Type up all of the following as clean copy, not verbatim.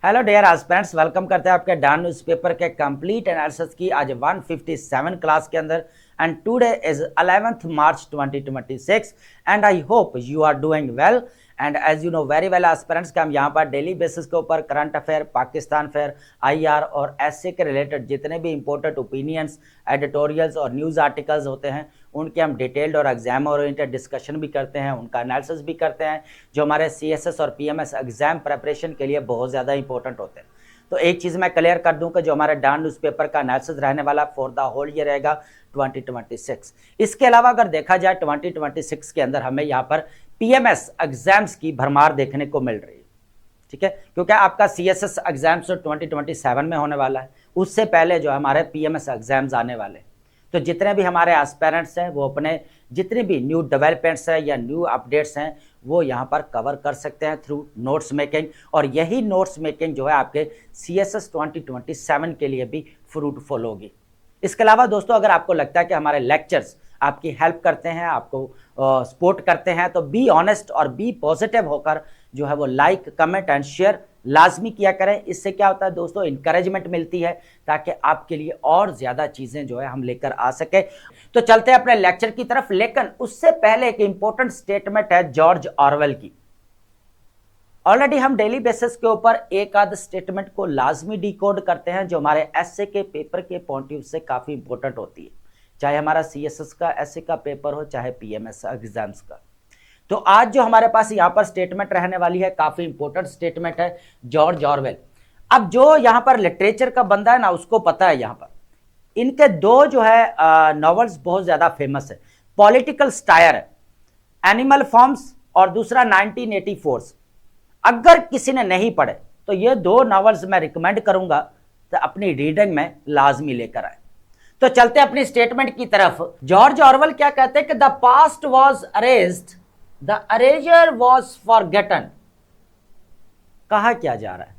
Hello dear aspirants, welcome करते हैं आपके डॉन न्यूज़पेपर के कंप्लीट एनालिसिस की आज 157 क्लास के अंदर। And today is 11th March 2026 and I hope you are doing well. And as you know very well aspirants कि हम यहाँ पर डेली बेसिस के ऊपर current affair, Pakistan fair, IR और एसए के रिलेटेड जितने भी इंपॉर्टेंट ओपिनियंस, एडिटोरियल्स और न्यूज़ आर्टिकल्स होते हैं उनके हम डिटेल्ड और एग्जाम ओरिएंटेड डिस्कशन भी करते हैं, उनका एनालिसिस भी करते हैं, जो हमारे सीएसएस और पीएमएस एग्जाम प्रेपरेशन के लिए बहुत ज़्यादा इंपॉर्टेंट होते हैं। तो एक चीज़ मैं क्लियर कर दूं कि जो हमारे डॉन न्यूज़पेपर का एनालिसिस रहने वाला फॉर द होल ईयर रहेगा 2026। इसके अलावा अगर देखा जाए 2026 के अंदर हमें यहाँ पर पीएमएस एग्जाम्स की भरमार देखने को मिल रही है, ठीक है, क्योंकि आपका सीएसएस एग्जाम्स तो 2027 में होने वाला है, उससे पहले जो हमारे पीएमएस एग्जाम्स आने वाले। तो जितने भी हमारे एस्पिरेंट्स हैं वो अपने जितने भी न्यू डेवलपमेंट्स हैं या न्यू अपडेट्स हैं वो यहाँ पर कवर कर सकते हैं थ्रू नोट्स मेकिंग, और यही नोट्स मेकिंग जो है आपके सीएसएस 2027 के लिए भी फ्रूटफुल होगी। इसके अलावा दोस्तों अगर आपको लगता है कि हमारे लेक्चर्स आपकी हेल्प करते हैं, आपको सपोर्ट करते हैं, तो बी ऑनेस्ट और बी पॉजिटिव होकर जो है वो लाइक, कमेंट एंड शेयर लाजमी किया करें। इससे क्या होता है दोस्तों, इंकरेजमेंट मिलती है ताकि आपके लिए और ज़्यादा चीज़ें जो है हम लेकर आ सके। तो चलते हैं अपने लेक्चर की तरफ, लेकिन उससे पहले एक इंपॉर्टेंट स्टेटमेंट है जॉर्ज ऑरवेल की। ऑलरेडी हम डेली बेसिस के ऊपर एक आध स्टेटमेंट को लाजमी डिकोड करते हैं जो हमारे एसए के पेपर के पॉइंट ऑफ व्यू से काफ़ी इंपॉर्टेंट होती है, चाहे हमारा सीएसएस का एसए का पेपर हो चाहे पीएमएस एग्जाम्स का। तो आज जो हमारे पास यहाँ पर स्टेटमेंट रहने वाली है काफी इंपॉर्टेंट स्टेटमेंट है जॉर्ज ऑरवेल। अब जो यहाँ पर लिटरेचर का बंदा है ना उसको पता है यहाँ पर इनके दो जो है नॉवेल्स बहुत ज्यादा फेमस है, पॉलिटिकल स्टायर है, एनिमल फॉर्म्स और दूसरा 1984। अगर किसी ने नहीं पढ़े तो ये दो नॉवेल्स मैं रिकमेंड करूंगा तो अपनी रीडिंग में लाजमी लेकर आए। तो चलते अपनी स्टेटमेंट की तरफ। जॉर्ज ऑरवेल क्या कहते हैं कि the past was arranged, the arranger was forgotten. कहा क्या जा रहा है,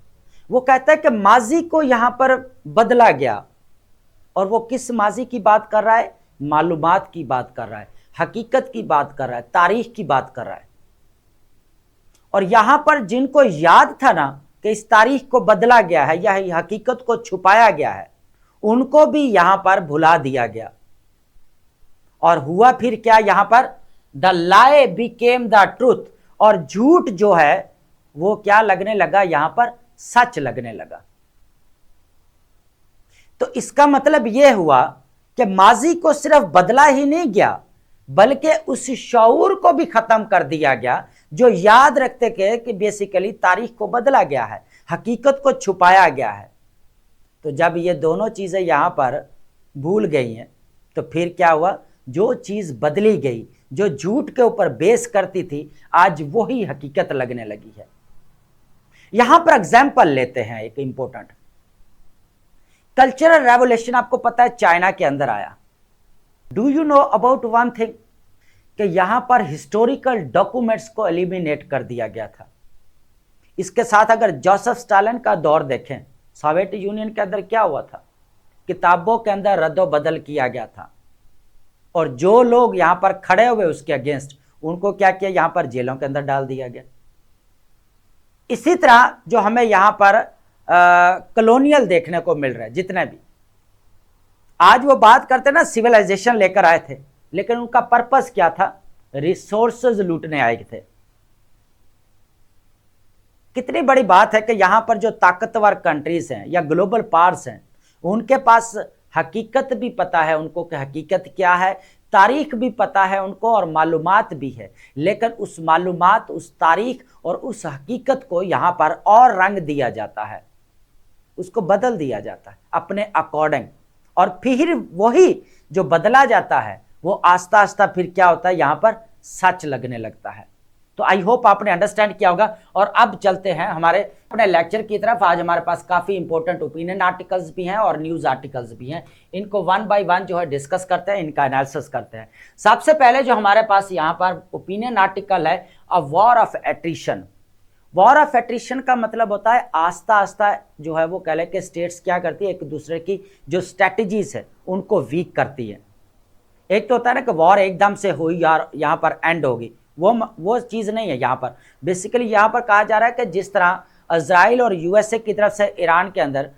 वो कहता है कि माजी को यहां पर बदला गया, और वो किस माजी की बात कर रहा है, मालूमात की बात कर रहा है, हकीकत की बात कर रहा है, तारीख की बात कर रहा है। और यहां पर जिनको याद था ना कि इस तारीख को बदला गया है या हकीकत को छुपाया गया है, उनको भी यहां पर भुला दिया गया। और हुआ फिर क्या, यहां पर the lie became the truth, और झूठ जो है वो क्या लगने लगा, यहां पर सच लगने लगा। तो इसका मतलब यह हुआ कि माजी को सिर्फ बदला ही नहीं गया बल्कि उस शऊर को भी खत्म कर दिया गया जो याद रखते थे कि बेसिकली तारीख को बदला गया है, हकीकत को छुपाया गया है। तो जब ये दोनों चीजें यहां पर भूल गई हैं तो फिर क्या हुआ, जो चीज बदली गई, जो झूठ के ऊपर बेस करती थी, आज वही हकीकत लगने लगी है। यहां पर एग्जाम्पल लेते हैं एक इंपॉर्टेंट कल्चरल रेवोल्यूशन। आपको पता है चाइना के अंदर आया। Do you know about one thing कि यहां पर हिस्टोरिकल डॉक्यूमेंट्स को एलिमिनेट कर दिया गया था। इसके साथ अगर जोसेफ स्टालिन का दौर देखें, सोवियत यूनियन के अंदर क्या हुआ था, किताबों के अंदर रद्दो बदल किया गया था, और जो लोग यहां पर खड़े हुए उसके अगेंस्ट उनको क्या किया, यहां पर जेलों के अंदर डाल दिया गया। इसी तरह जो हमें यहां पर कॉलोनियल देखने को मिल रहा है, जितने भी आज वो बात करते ना सिविलाइजेशन लेकर आए थे, लेकिन उनका पर्पस क्या था, रिसोर्सेज लूटने आए थे। कितनी बड़ी बात है कि यहां पर जो ताकतवर कंट्रीज हैं या ग्लोबल पावर्स हैं उनके पास हकीकत भी पता है उनको कि हकीकत क्या है, तारीख भी पता है उनको और मालूमात भी है, लेकिन उस मालूमात, उस तारीख और उस हकीकत को यहाँ पर और रंग दिया जाता है, उसको बदल दिया जाता है अपने अकॉर्डिंग, और फिर वही जो बदला जाता है वो आस्ता आस्ता फिर क्या होता है, यहाँ पर सच लगने लगता है। तो आई होप आपने अंडरस्टैंड किया होगा। और अब चलते हैं हमारे अपने लेक्चर की तरफ। आज हमारे पास काफ़ी इंपॉर्टेंट ओपिनियन आर्टिकल्स भी हैं और न्यूज़ आर्टिकल्स भी हैं, इनको वन बाय वन जो है डिस्कस करते हैं, इनका एनालिसिस करते हैं। सबसे पहले जो हमारे पास यहाँ पर ओपिनियन आर्टिकल है, a war of attrition. War of attrition का मतलब होता है आस्ता आस्ता जो है वो कह लें कि स्टेट्स क्या करती है, एक दूसरे की जो स्ट्रैटेजीज है उनको वीक करती है, एक तो होता है ना कि वॉर एकदम से हुई और यहाँ पर एंड होगी, वो चीज़ नहीं है यहाँ पर। बेसिकली यहाँ पर कहा जा रहा है कि जिस तरह इजराइल और यूएसए की तरफ से ईरान के अंदर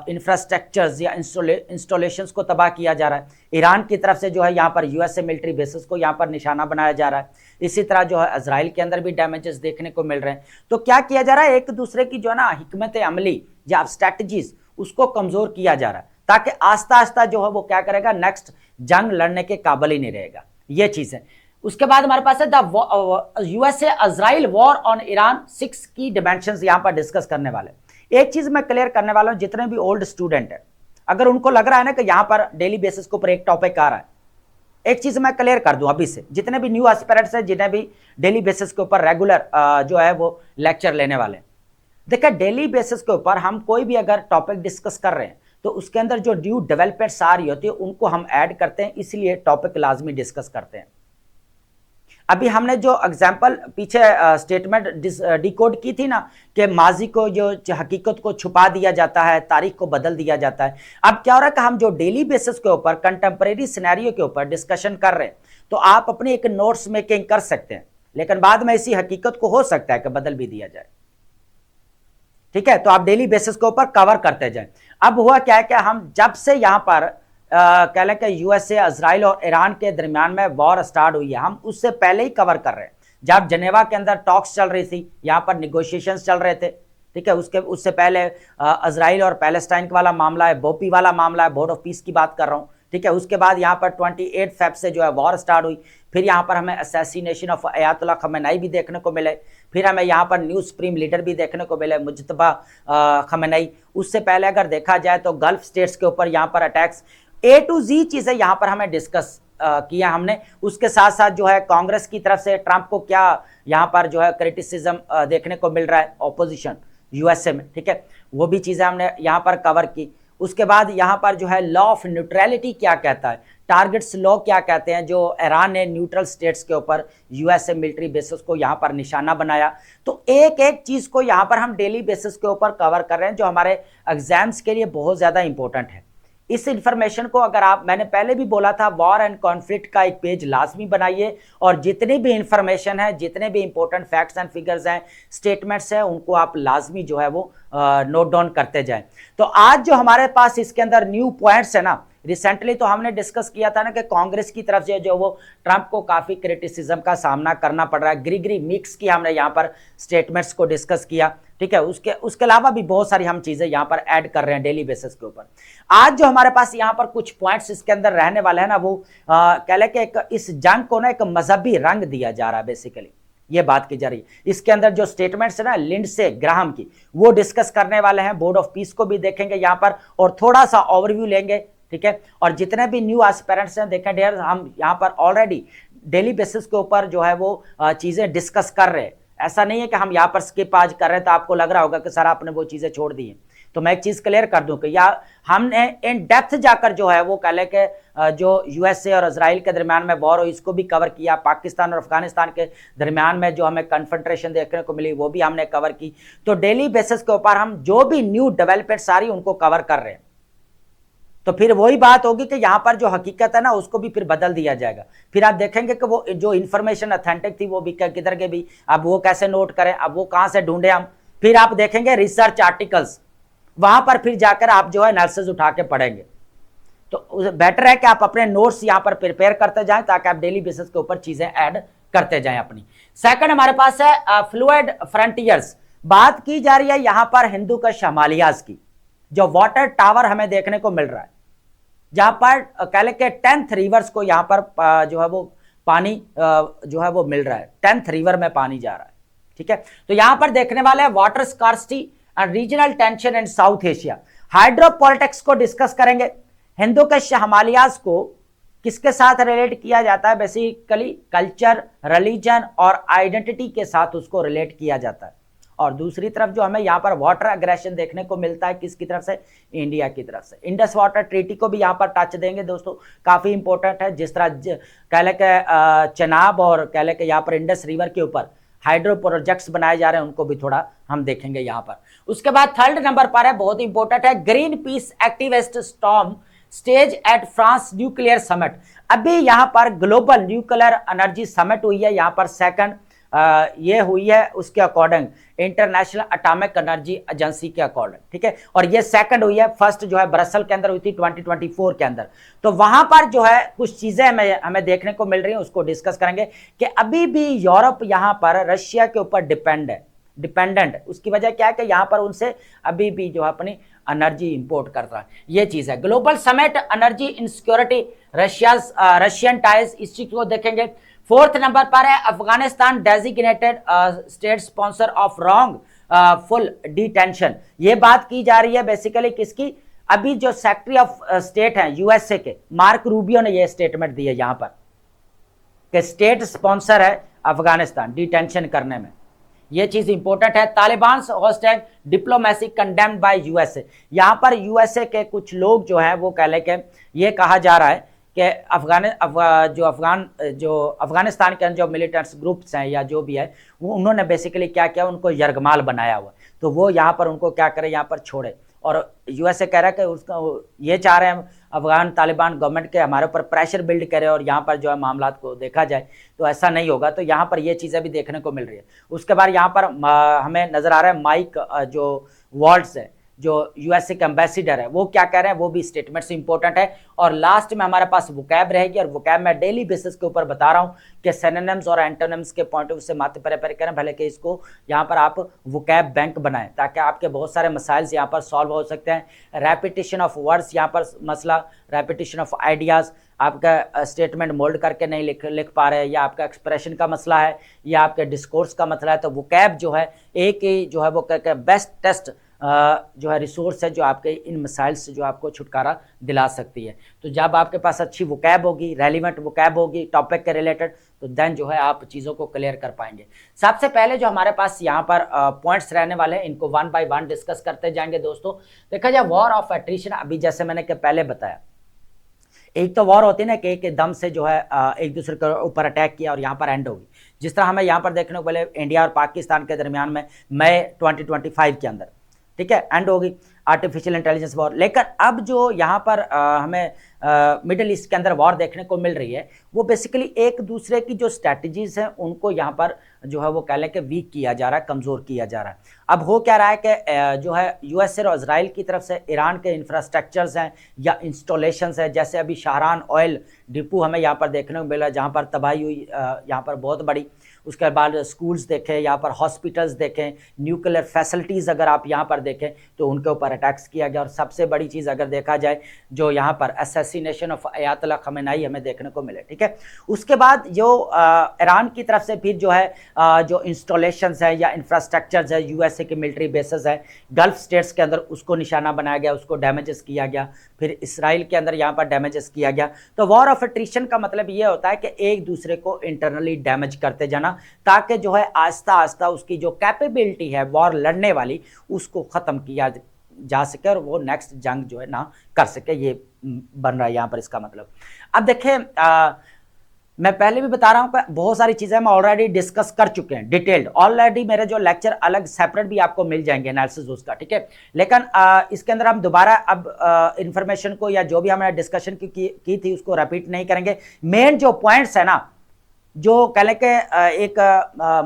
इंफ्रास्ट्रक्चर्स या इंस्टॉलेशंस को तबाह किया जा रहा है, ईरान की तरफ से जो है यहाँ पर यूएसए मिलिट्री बेसिस को यहाँ पर निशाना बनाया जा रहा है, इसी तरह जो है इजराइल के अंदर भी डैमेजेस देखने को मिल रहे हैं। तो क्या किया जा रहा है, एक दूसरे की जो है ना हिकमत अमली या स्ट्रैटेजीज उसको कमज़ोर किया जा रहा है, ताकि आस्ता आस्ता जो है वो क्या करेगा, नेक्स्ट जंग लड़ने के काबिल ही नहीं रहेगा, ये चीज़ है। उसके बाद हमारे पास है the USA Israel war on Iran, 6 की डिमेंशंस यहां पर डिस्कस करने वाले। एक चीज मैं क्लियर करने वाला हूं, जितने भी ओल्ड स्टूडेंट है, अगर उनको लग रहा है ना कि यहां पर डेली बेसिस के ऊपर एक टॉपिक आ रहा है, एक चीज मैं क्लियर कर दूं अभी से, जितने भी न्यू एस्पिरेंट्स हैं, जिन्हें भी डेली बेसिस के ऊपर रेगुलर जो है वो लेक्चर लेने वाले, देखिए डेली बेसिस के ऊपर हम कोई भी अगर टॉपिक डिस्कस कर रहे हैं तो उसके अंदर जो न्यू डेवलपमेंट्स आ रही होती है उनको हम ऐड करते हैं, इसलिए टॉपिक लाजमी डिस्कस करते हैं। अभी हमने जो एग्जाम्पल पीछे स्टेटमेंट डिकोड की थी ना कि माजी को जो हकीकत को छुपा दिया जाता है, तारीख को बदल दिया जाता है, अब क्या हो रहा है कि हम जो डेली बेसिस के ऊपर कंटेम्प्रेरी सिनेरियो के ऊपर डिस्कशन कर रहे हैं, तो आप अपनी एक नोट्स मेकिंग कर सकते हैं, लेकिन बाद में इसी हकीकत को हो सकता है कि बदल भी दिया जाए, ठीक है। तो आप डेली बेसिस के ऊपर कवर करते जाएं। अब हुआ क्या है कि हम जब से यहां पर कह लें कि यूएसए इजराइल और ईरान के दरमियान में वॉर स्टार्ट हुई है, हम उससे पहले ही कवर कर रहे हैं, जब जनेवा के अंदर टॉक्स चल रही थी, यहाँ पर निगोशिएशंस चल रहे थे, ठीक है। उससे पहले इजराइल और पैलेस्टाइन वाला मामला है, बोपी वाला मामला है, बोर्ड ऑफ पीस की बात कर रहा हूँ, ठीक है। उसके बाद यहाँ पर 28 फेब से जो है वॉर स्टार्ट हुई, फिर यहाँ पर हमें असैसिनेशन ऑफ अयातुल्लाह खमेनाई भी देखने को मिले, फिर हमें यहाँ पर न्यू सुप्रीम लीडर भी देखने को मिले, मुज्तबा खमेनाई। उससे पहले अगर देखा जाए तो गल्फ स्टेट्स के ऊपर यहाँ पर अटैक्स, A to Z चीजें यहाँ पर हमें डिस्कस किया हमने। उसके साथ साथ जो है कांग्रेस की तरफ से ट्रंप को क्या यहाँ पर जो है क्रिटिसिज्म देखने को मिल रहा है, ऑपोजिशन यूएसए में, ठीक है, वो भी चीजें हमने यहाँ पर कवर की। उसके बाद यहाँ पर जो है लॉ ऑफ न्यूट्रलिटी क्या कहता है, टारगेट्स लॉ क्या कहते हैं, जो ईरान ने न्यूट्रल स्टेट्स के ऊपर यूएसए मिलिट्री बेसिस को यहाँ पर निशाना बनाया। तो एक एक चीज को यहाँ पर हम डेली बेसिस के ऊपर कवर कर रहे हैं, जो हमारे एग्जाम्स के लिए बहुत ज्यादा इंपॉर्टेंट है। इस इंफॉर्मेशन को अगर आप, मैंने पहले भी बोला था, वॉर एंड कॉन्फ्लिक्ट का एक पेज लाजमी बनाइए, और जितनी भी इंफॉर्मेशन है, जितने भी इंपॉर्टेंट फैक्ट्स एंड फिगर्स हैं, स्टेटमेंट्स हैं, उनको आप लाजमी जो है वो नोट डाउन करते जाएं। तो आज जो हमारे पास इसके अंदर न्यू पॉइंट्स है ना, रिसेंटली तो हमने डिस्कस किया था ना कि कांग्रेस की तरफ से जो वो ट्रंप को काफी क्रिटिसिज्म का सामना करना पड़ रहा है, ग्रीगरी मिक्स की हमने यहाँ पर स्टेटमेंट्स को डिस्कस किया, ठीक है। उसके अलावा भी बहुत सारी हम चीजें यहाँ पर ऐड कर रहे हैं डेली बेसिस के ऊपर। आज जो हमारे पास यहाँ पर कुछ पॉइंट्स इसके अंदर रहने वाले हैं ना, वो कह लें कि इस जंग को ना एक मजहबी रंग दिया जा रहा है, बेसिकली ये बात की जा रही है। इसके अंदर जो स्टेटमेंट्स है ना लिंडसे ग्राहम की, वो डिस्कस करने वाले हैं, बोर्ड ऑफ पीस को भी देखेंगे यहाँ पर, और थोड़ा सा ओवरव्यू लेंगे, ठीक है। और जितने भी न्यू एस्पिरेंट्स हैं, देखें डेयर, हम यहाँ पर ऑलरेडी डेली बेसिस के ऊपर जो है वो चीजें डिस्कस कर रहे हैं। ऐसा नहीं है कि हम यहाँ पर स्किप आज कर रहे हैं तो आपको लग रहा होगा कि सर आपने वो चीजें छोड़ दी हैं। तो मैं एक चीज क्लियर कर दूं कि या हमने इन डेप्थ जाकर जो है वो कह लें कि जो यूएसए और इजराइल के दरमियान में वॉर हो, इसको भी कवर किया। पाकिस्तान और अफगानिस्तान के दरमियान में जो हमें कन्फ्रंट्रेशन देखने को मिली, वो भी हमने कवर की। तो डेली बेसिस के ऊपर हम जो भी न्यू डेवलपमेंट्स आ रही उनको कवर कर रहे हैं। तो फिर वही बात होगी कि यहाँ पर जो हकीकत है ना, उसको भी फिर बदल दिया जाएगा। फिर आप देखेंगे कि वो जो इन्फॉर्मेशन ऑथेंटिक थी वो भी किधर के भी, अब वो कैसे नोट करें, अब वो कहाँ से ढूंढे हम। फिर आप देखेंगे रिसर्च आर्टिकल्स, वहां पर फिर जाकर आप जो है एनालिसिस उठा के पढ़ेंगे। तो बेटर है कि आप अपने नोट्स यहाँ पर प्रिपेयर करते जाएं, ताकि आप डेली बेसिस के ऊपर चीजें ऐड करते जाएं अपनी। सेकंड हमारे पास है फ्लूइड फ्रंटियर्स। बात की जा रही है यहाँ पर हिंदू का शमालियाज की, जो वाटर टावर हमें देखने को मिल रहा है, जहां पर कह लें कि 10th रिवर्स को यहाँ पर जो है वो पानी जो है वो मिल रहा है, 10th रिवर में पानी जा रहा है, ठीक है। तो यहां पर देखने वाले हैं water scarcity and regional tension in south Asia. Hydropolitics को डिस्कस करेंगे। हिंदू के शमालियाज को किसके साथ रिलेट किया जाता है, बेसिकली कल्चर, रिलीजन और आइडेंटिटी के साथ उसको रिलेट किया जाता है। और दूसरी तरफ जो हमें यहाँ पर वाटर एग्रेशन देखने को मिलता है, किसकी तरफ से, इंडिया की तरफ से। इंडस वाटर ट्रीटी को भी यहाँ पर टच देंगे दोस्तों, काफी इंपॉर्टेंट है। जिस तरह कह लें कि चनाब और कह लें कि यहाँ पर इंडस रिवर के ऊपर हाइड्रो प्रोजेक्ट्स बनाए जा रहे हैं, उनको भी थोड़ा हम देखेंगे यहाँ पर। उसके बाद थर्ड नंबर पर है, बहुत इंपॉर्टेंट है, Greenpeace activist storm stage at France nuclear summit. अभी यहाँ पर ग्लोबल न्यूक्लियर एनर्जी समिट हुई है, यहाँ पर सेकंड ये हुई है उसके according international atomic energy agency के अकॉर्डिंग, ठीक है। और ये सेकंड हुई है, फर्स्ट जो है ब्रसल के अंदर हुई थी 2024 के अंदर। तो वहां पर जो है कुछ चीजें हमें देखने को मिल रही हैं, उसको डिस्कस करेंगे कि अभी भी यूरोप यहां पर रशिया के ऊपर डिपेंडेंट। उसकी वजह क्या है कि यहां पर उनसे अभी भी जो है अपनी एनर्जी इंपोर्ट कर रहा है, ये चीज है। Global summit energy insecurity Russian ties, इस चीज को देखेंगे। फोर्थ नंबर पर है Afghanistan designated state sponsor of wrong full detention. ये बात की जा रही है बेसिकली किसकी, अभी जो सेक्रेटरी ऑफ स्टेट हैं यूएसए के मार्क रूबियो ने ये स्टेटमेंट दी है यहां पर कि स्टेट स्पॉन्सर है अफगानिस्तान डिटेंशन करने में, ये चीज इंपॉर्टेंट है। Taliban hostage diplomacy condemned by USA. यहां पर यूएसए के कुछ लोग जो है वो कह ले के ये कहा जा रहा है कि अफगानिस्तान के अंदर जो मिलिटेंट्स ग्रुप्स हैं या जो भी है वो उन्होंने बेसिकली क्या किया, उनको यरगमाल बनाया हुआ, तो वो यहाँ पर उनको क्या करे, यहाँ पर छोड़े। और यूएसए कह रहा है कि उसका ये चाह रहे हैं अफगान तालिबान गवर्नमेंट के हमारे ऊपर प्रेशर बिल्ड करे और यहाँ पर जो है मामला को देखा जाए, तो ऐसा नहीं होगा। तो यहाँ पर ये चीज़ें भी देखने को मिल रही है। उसके बाद यहाँ पर हमें नजर आ रहा है माइक जो वॉल्ट्स है, जो यूएसए के एम्बेसिडर है, वो क्या कह रहे हैं, वो भी स्टेटमेंट से इंपॉर्टेंट है। और लास्ट में हमारे पास वोकैब रहेगी, और वोकैब में डेली बेसिस के ऊपर बता रहा हूँ कि सिनोनिम्स और एंटोनिम्स के पॉइंट ऑफ व्यू से मात्र प्रिपेयर करें, भले कि इसको यहाँ पर आप वोकैब बैंक बनाएं ताकि आपके बहुत सारे मसाइल्स यहाँ पर सॉल्व हो सकते हैं। रेपिटेशन ऑफ वर्ड्स यहाँ पर मसला, रेपिटेशन ऑफ आइडियाज़, आपका स्टेटमेंट मोल्ड करके नहीं लिख पा रहे, या आपका एक्सप्रेशन का मसला है, या आपके डिस्कोर्स का मसला है, तो वोकैब जो है एक ही जो है वो बेस्ट टेस्ट जो है रिसोर्स है जो आपके इन मसाइल से जो आपको छुटकारा दिला सकती है। तो जब आपके पास अच्छी वोकैब होगी, रेलिवेंट वोकैब होगी टॉपिक के रिलेटेड, तो देन जो है आप चीज़ों को क्लियर कर पाएंगे। सबसे पहले जो हमारे पास यहाँ पर पॉइंट्स रहने वाले हैं, इनको वन बाय वन डिस्कस करते जाएंगे दोस्तों। देखा जाए वॉर ऑफ एट्रिशन, अभी जैसे मैंने पहले बताया, एक तो वॉर होती है ना कि एक दम से जो है एक दूसरे के ऊपर अटैक किया और यहाँ पर एंड होगी, जिस तरह हमें यहाँ पर देखने को मिले इंडिया और पाकिस्तान के दरमियान में मई 2025 के अंदर, ठीक है, एंड होगी आर्टिफिशियल इंटेलिजेंस वॉर। लेकिन अब जो यहाँ पर हमें मिडिल ईस्ट के अंदर वॉर देखने को मिल रही है, वो बेसिकली एक दूसरे की जो स्ट्रैटेजीज हैं उनको यहाँ पर जो है वो कह लें कि वीक किया जा रहा है, कमज़ोर किया जा रहा है। अब हो क्या रहा है कि जो है यूएसए और इजराइल की तरफ से ईरान के इंफ्रास्ट्रक्चर्स हैं या इंस्टॉलेशंस हैं, जैसे अभी शाहरान ऑयल डिपो हमें यहाँ पर देखने को मिला जहाँ पर तबाही हुई यहाँ पर बहुत बड़ी। उसके बाद स्कूल्स देखें, यहाँ पर हॉस्पिटल्स देखें, न्यूक्लियर फैसिलिटीज़ अगर आप यहाँ पर देखें तो उनके ऊपर अटैक्स किया गया। और सबसे बड़ी चीज़ अगर देखा जाए जो यहाँ पर असैसिनेशन ऑफ अयातुल्लाह खमेनी हमें देखने को मिले, ठीक है। उसके बाद जो ईरान की तरफ से फिर जो है जो इंस्टॉलेशंस है या इंफ्रास्ट्रक्चर्स है, यूएसए के मिलिट्री बेसेस है गल्फ स्टेट्स के अंदर, उसको निशाना बनाया गया, उसको डैमेजेस किया गया। फिर इसराइल के अंदर यहाँ पर डैमेजेस किया गया। तो वॉर ऑफ एट्रिशन का मतलब ये होता है कि एक दूसरे को इंटरनली डैमेज करते जाना, ताकि जो है आस्ता आस्ता उसकी जो कैपेबिलिटी है वॉर लड़ने वाली उसको ख़त्म किया जा सके और वो नेक्स्ट जंग जो है ना कर सके। ये बन रहा है यहाँ पर इसका मतलब। अब देखें मैं पहले भी बता रहा हूँ कि बहुत सारी चीज़ें हम ऑलरेडी डिस्कस कर चुके हैं डिटेल्ड, ऑलरेडी मेरे जो लेक्चर अलग सेपरेट भी आपको मिल जाएंगे एनालिसिस उसका, ठीक है। लेकिन इसके अंदर हम दोबारा अब इंफॉर्मेशन को या जो भी हमने डिस्कशन की थी उसको रिपीट नहीं करेंगे। मेन जो पॉइंट्स है ना, जो कह लें कि एक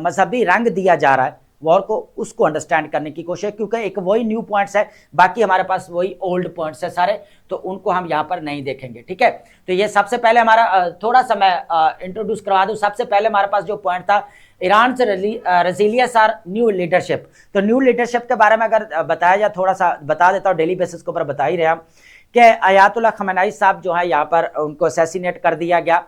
मजहबी रंग दिया जा रहा है वॉर को, उसको अंडरस्टैंड करने की कोशिश, क्योंकि एक वही न्यू पॉइंट्स है, बाकी हमारे पास वही ओल्ड पॉइंट्स है सारे, तो उनको हम यहाँ पर नहीं देखेंगे, ठीक है। तो ये सबसे पहले हमारा थोड़ा सा मैं इंट्रोड्यूस करवा दूँ। सबसे पहले हमारे पास जो पॉइंट था ईरान से रेजिलियंस और न्यू लीडरशिप। तो न्यू लीडरशिप के बारे में अगर बताया जाए, थोड़ा सा बता देता हूँ, डेली बेसिस के ऊपर बता ही रहे कि अयातुल्लाह खमेनी साहब जो है यहाँ पर उनको असैसिनेट कर दिया गया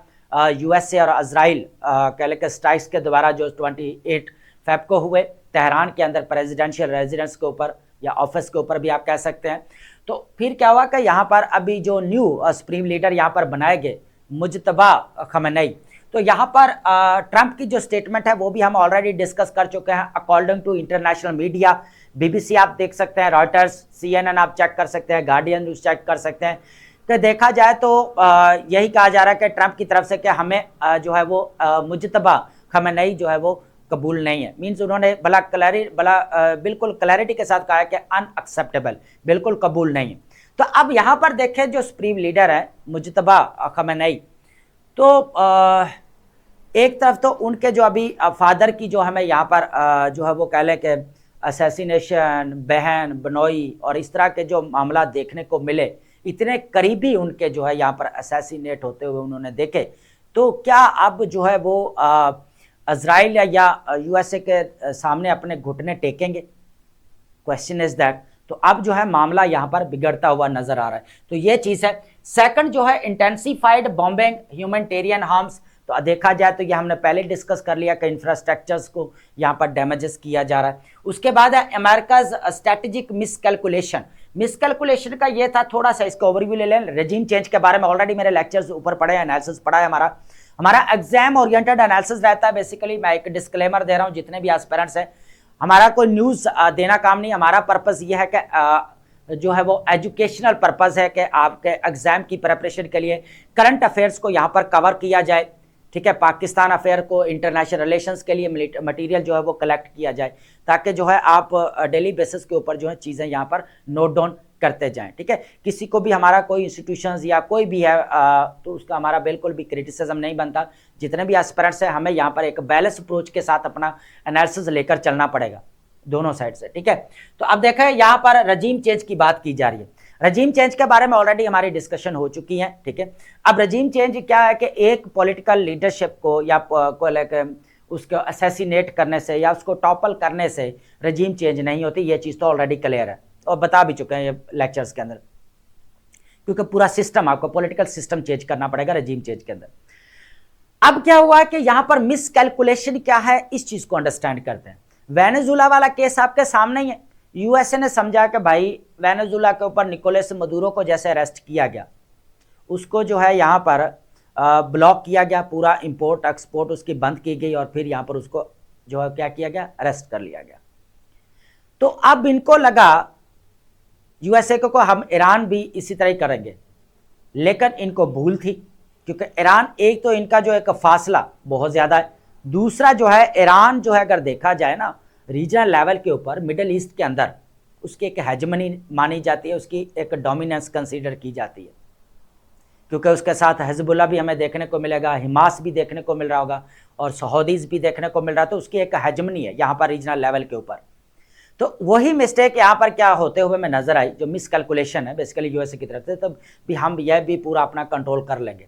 यूएसए और इजराइल कह लें कि स्ट्राइक्स के द्वारा, जो 28 फेब को हुए तेहरान के अंदर प्रेसिडेंशियल रेजिडेंस के ऊपर या ऑफिस के ऊपर भी आप कह सकते हैं। तो फिर क्या हुआ कि यहाँ पर अभी जो न्यू सुप्रीम लीडर यहाँ पर बनाए गए मुजतबा खमेनी, तो यहाँ पर ट्रंप की जो स्टेटमेंट है वो भी हम ऑलरेडी डिस्कस कर चुके हैं। According to international media, BBC आप देख सकते हैं, रॉयटर्स, CNN आप चेक कर सकते हैं, गार्डियन न्यूज़ चेक कर सकते हैं, तो देखा जाए तो यही कहा जा रहा है कि ट्रंप की तरफ से कि हमें जो है वो मुजतबा खमेनी जो है वो कबूल नहीं है। मीन्स उन्होंने बिल्कुल क्लैरिटी के साथ कहा है कि अनएक्सेप्टेबल, बिल्कुल कबूल नहीं है। तो अब यहाँ पर देखें जो सुप्रीम लीडर है मुजतबा खamenei, तो एक तरफ तो उनके जो अभी फादर की जो हमें यहाँ पर जो है वो कह लें कि असैसिनेशन, बहन बनोई और इस तरह के जो मामला देखने को मिले, इतने करीबी उनके जो है यहाँ पर असैसिनेट होते हुए उन्होंने देखे, तो क्या अब जो है वो इजराइल या यूएसए के सामने अपने घुटने टेकेंगे? Question is that. तो अब जो है मामला यहाँ पर बिगड़ता हुआ नजर आ रहा है, तो ये चीज है। सेकंड जो है इंटेंसिफाइड बॉम्बिंग, ह्यूमैनिटेरियन हार्म्स, तो देखा जाए तो ये हमने पहले डिस्कस कर लिया कि इंफ्रास्ट्रक्चर्स को यहाँ पर डैमेजेस किया जा रहा है। उसके बाद है अमेरिकाज स्ट्रेटेजिक मिसकैलकुलेशन। मिसकैलकुलेशन का ये था, थोड़ा सा इसका ओवरव्यू ले लें। रेजिम चेंज के बारे में ऑलरेडी मेरे लेक्चर्स ऊपर पढ़े हैं, एनालिसिस पढ़ा है। हमारा एग्जाम ओरिएंटेड एनालिसिस रहता है। बेसिकली मैं एक डिस्क्लेमर दे रहा हूँ, जितने भी एस्पिरेंट्स हैं, हमारा कोई न्यूज़ देना काम नहीं। हमारा पर्पस ये है कि जो है वो एजुकेशनल पर्पस है कि आपके एग्जाम की प्रिपरेशन के लिए करंट अफेयर्स को यहाँ पर कवर किया जाए, ठीक है। पाकिस्तान अफेयर को, इंटरनेशनल रिलेशंस के लिए मटेरियल जो है वो कलेक्ट किया जाए, ताकि जो है आप डेली बेसिस के ऊपर जो है चीज़ें यहाँ पर नोट डाउन करते जाएं, ठीक है। किसी को भी हमारा कोई इंस्टीट्यूशंस या कोई भी है तो उसका हमारा बिल्कुल भी क्रिटिसिज्म नहीं बनता। जितने भी एस्पिरेंट्स हैं, हमें यहाँ पर एक बैलेंस अप्रोच के साथ अपना एनालिसिस लेकर चलना पड़ेगा दोनों साइड से, ठीक है। तो अब देखें यहाँ पर रजीम चेंज की बात की जा रही है। रजीम चेंज के बारे में ऑलरेडी हमारी डिस्कशन हो चुकी है, ठीक है। अब रजीम चेंज क्या है कि एक पॉलिटिकल लीडरशिप को या उसको असैसिनेट करने से या उसको टॉपल करने से रजीम चेंज नहीं होती, ये चीज़ तो ऑलरेडी क्लियर है और बता भी चुके हैं ये लेक्चर्स के अंदर, क्योंकि पूरा सिस्टम, आपको पॉलिटिकल सिस्टम चेंज करना पड़ेगा रजीम चेंज के अंदर। अब क्या हुआ कि यहां पर मिस कैलकुलेशन क्या है, इस चीज को अंडरस्टैंड करते हैं। वेनेजुला वाला केस आपके सामने ही है। यूएसए ने समझा कि भाई वेनेजुला के ऊपर निकोलस मदुरो को जैसे अरेस्ट किया गया, उसको जो है यहाँ पर ब्लॉक किया गया, पूरा इंपोर्ट एक्सपोर्ट उसकी बंद की गई और फिर यहाँ पर उसको जो है क्या किया गया, अरेस्ट कर लिया गया। तो अब इनको लगा यूएसए को हम ईरान भी इसी तरह करेंगे, लेकिन इनको भूल थी, क्योंकि ईरान एक तो इनका जो एक फासला बहुत ज़्यादा है, दूसरा जो है ईरान जो है अगर देखा जाए ना रीजनल लेवल के ऊपर मिडिल ईस्ट के अंदर उसकी एक हेजमनी मानी जाती है, उसकी एक डोमिनेंस कंसीडर की जाती है, क्योंकि उसके साथ हिजबुल्लाह भी हमें देखने को मिलेगा, हिमास भी देखने को मिल रहा होगा और सऊदीज़ भी देखने को मिल रहा है। तो उसकी एक हेजमनी है यहाँ पर रीजनल लेवल के ऊपर। तो वही मिस्टेक यहाँ पर क्या होते हुए मैं नजर आई, जो मिस कैलकुलेशन है बेसिकली यूएसए की तरफ से, तब भी हम यह भी पूरा अपना कंट्रोल कर लेंगे।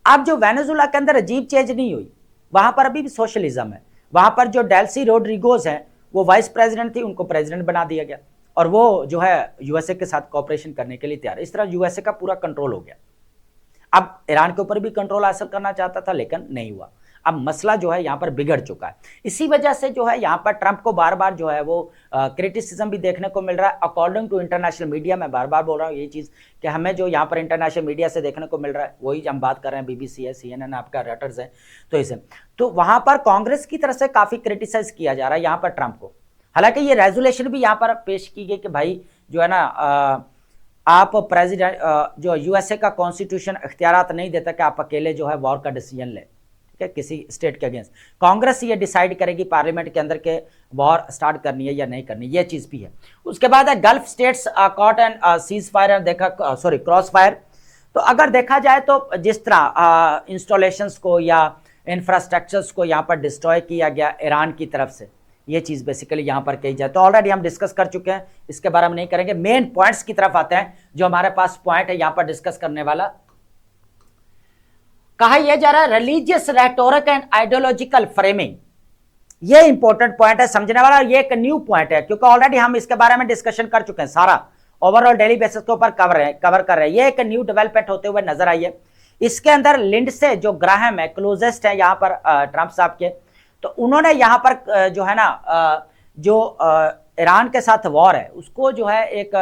अब जो वेनेजुला के अंदर अजीब चेंज नहीं हुई, वहां पर अभी भी सोशलिज्म है। वहां पर जो डेल्सी रोड्रिगोज है वो वाइस प्रेसिडेंट थी, उनको प्रेसिडेंट बना दिया गया और वो जो है यूएसए के साथ कोऑपरेशन करने के लिए तैयार। इस तरह यूएसए का पूरा कंट्रोल हो गया। अब ईरान के ऊपर भी कंट्रोल हासिल करना चाहता था, लेकिन नहीं हुआ। अब मसला जो है यहाँ पर बिगड़ चुका है। इसी वजह से जो है यहाँ पर ट्रंप को बार बार जो है वो क्रिटिसिज्म भी देखने को मिल रहा है। अकॉर्डिंग टू इंटरनेशनल मीडिया, मैं बार बार बोल रहा हूँ ये चीज़ कि हमें जो यहाँ पर इंटरनेशनल मीडिया से देखने को मिल रहा है वही हम बात कर रहे हैं, बीबीसी है, CNN आपका, रॉयटर्स है, तो इसे तो वहाँ पर कांग्रेस की तरफ से काफ़ी क्रिटिसाइज किया जा रहा है यहाँ पर ट्रंप को। हालांकि ये रेजोल्यूशन भी यहाँ पर पेश की गई कि भाई जो है ना आप प्रेसिडेंट जो यूएसए का कॉन्स्टिट्यूशन इख्तियारात नहीं देता कि आप अकेले जो है वॉर का डिसीजन लें, ठीक है, किसी स्टेट के अगेंस्ट। कांग्रेस ये डिसाइड करेगी पार्लियामेंट के अंदर के वॉर स्टार्ट करनी है या नहीं करनी, ये चीज़ भी है। उसके बाद है Gulf states caught and ceasefire and देखा सॉरी क्रॉस फायर। तो अगर देखा जाए तो जिस तरह इंस्टॉलेशंस को या इंफ्रास्ट्रक्चर्स को यहाँ पर डिस्ट्रॉय किया गया ईरान की तरफ से, ये चीज़ बेसिकली यहाँ पर कही जाए तो ऑलरेडी हम डिस्कस कर चुके हैं, इसके बारे में नहीं करेंगे। मेन पॉइंट्स की तरफ आते हैं, जो हमारे पास पॉइंट है यहाँ पर डिस्कस करने वाला। कहा यह जा रहा है religious rhetoric and ideological framing, ये इंपॉर्टेंट पॉइंट है समझने वाला। ये एक न्यू पॉइंट है, क्योंकि ऑलरेडी हम इसके बारे में डिस्कशन कर चुके हैं, सारा ओवरऑल डेली बेसिस के ऊपर कवर कर रहे हैं। ये एक न्यू डेवलपमेंट होते हुए नजर आई है। इसके अंदर लिंडसे जो ग्राहम है, क्लोजेस्ट है यहाँ पर ट्रंप साहब के, तो उन्होंने यहाँ पर जो है ना जो ईरान के साथ वॉर है उसको जो है एक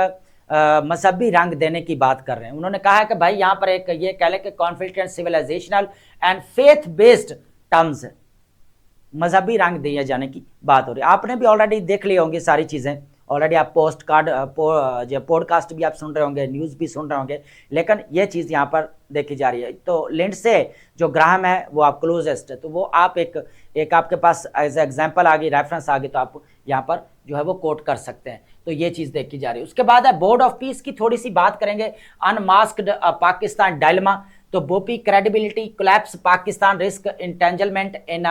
मजहबी रंग देने की बात कर रहे हैं। उन्होंने कहा है कि भाई यहाँ पर एक ये कह लें कि conflict and civilisational and faith based terms है, मजहबी रंग दिए जाने की बात हो रही है। आपने भी ऑलरेडी देख ली होंगी सारी चीज़ें, ऑलरेडी आप पोस्ट कार्ड जो पॉडकास्ट भी आप सुन रहे होंगे, न्यूज़ भी सुन रहे होंगे, लेकिन ये चीज़ यहाँ पर देखी जा रही है। तो लिंडसे जो ग्राहम है वो आप क्लोजेस्ट है, तो वो आप एक आपके पास एज एग्जाम्पल आ गई, रेफरेंस आ गई, तो आप यहाँ पर जो है वो कोट कर सकते हैं। तो ये चीज़ देखी जा रही है। उसके बाद है बोर्ड ऑफ पीस की थोड़ी सी बात करेंगे। अनमास्क्ड पाकिस्तान डायलेमा, तो बोपी क्रेडिबिलिटी कोलैप्स पाकिस्तान रिस्क इंटेंजलमेंट इन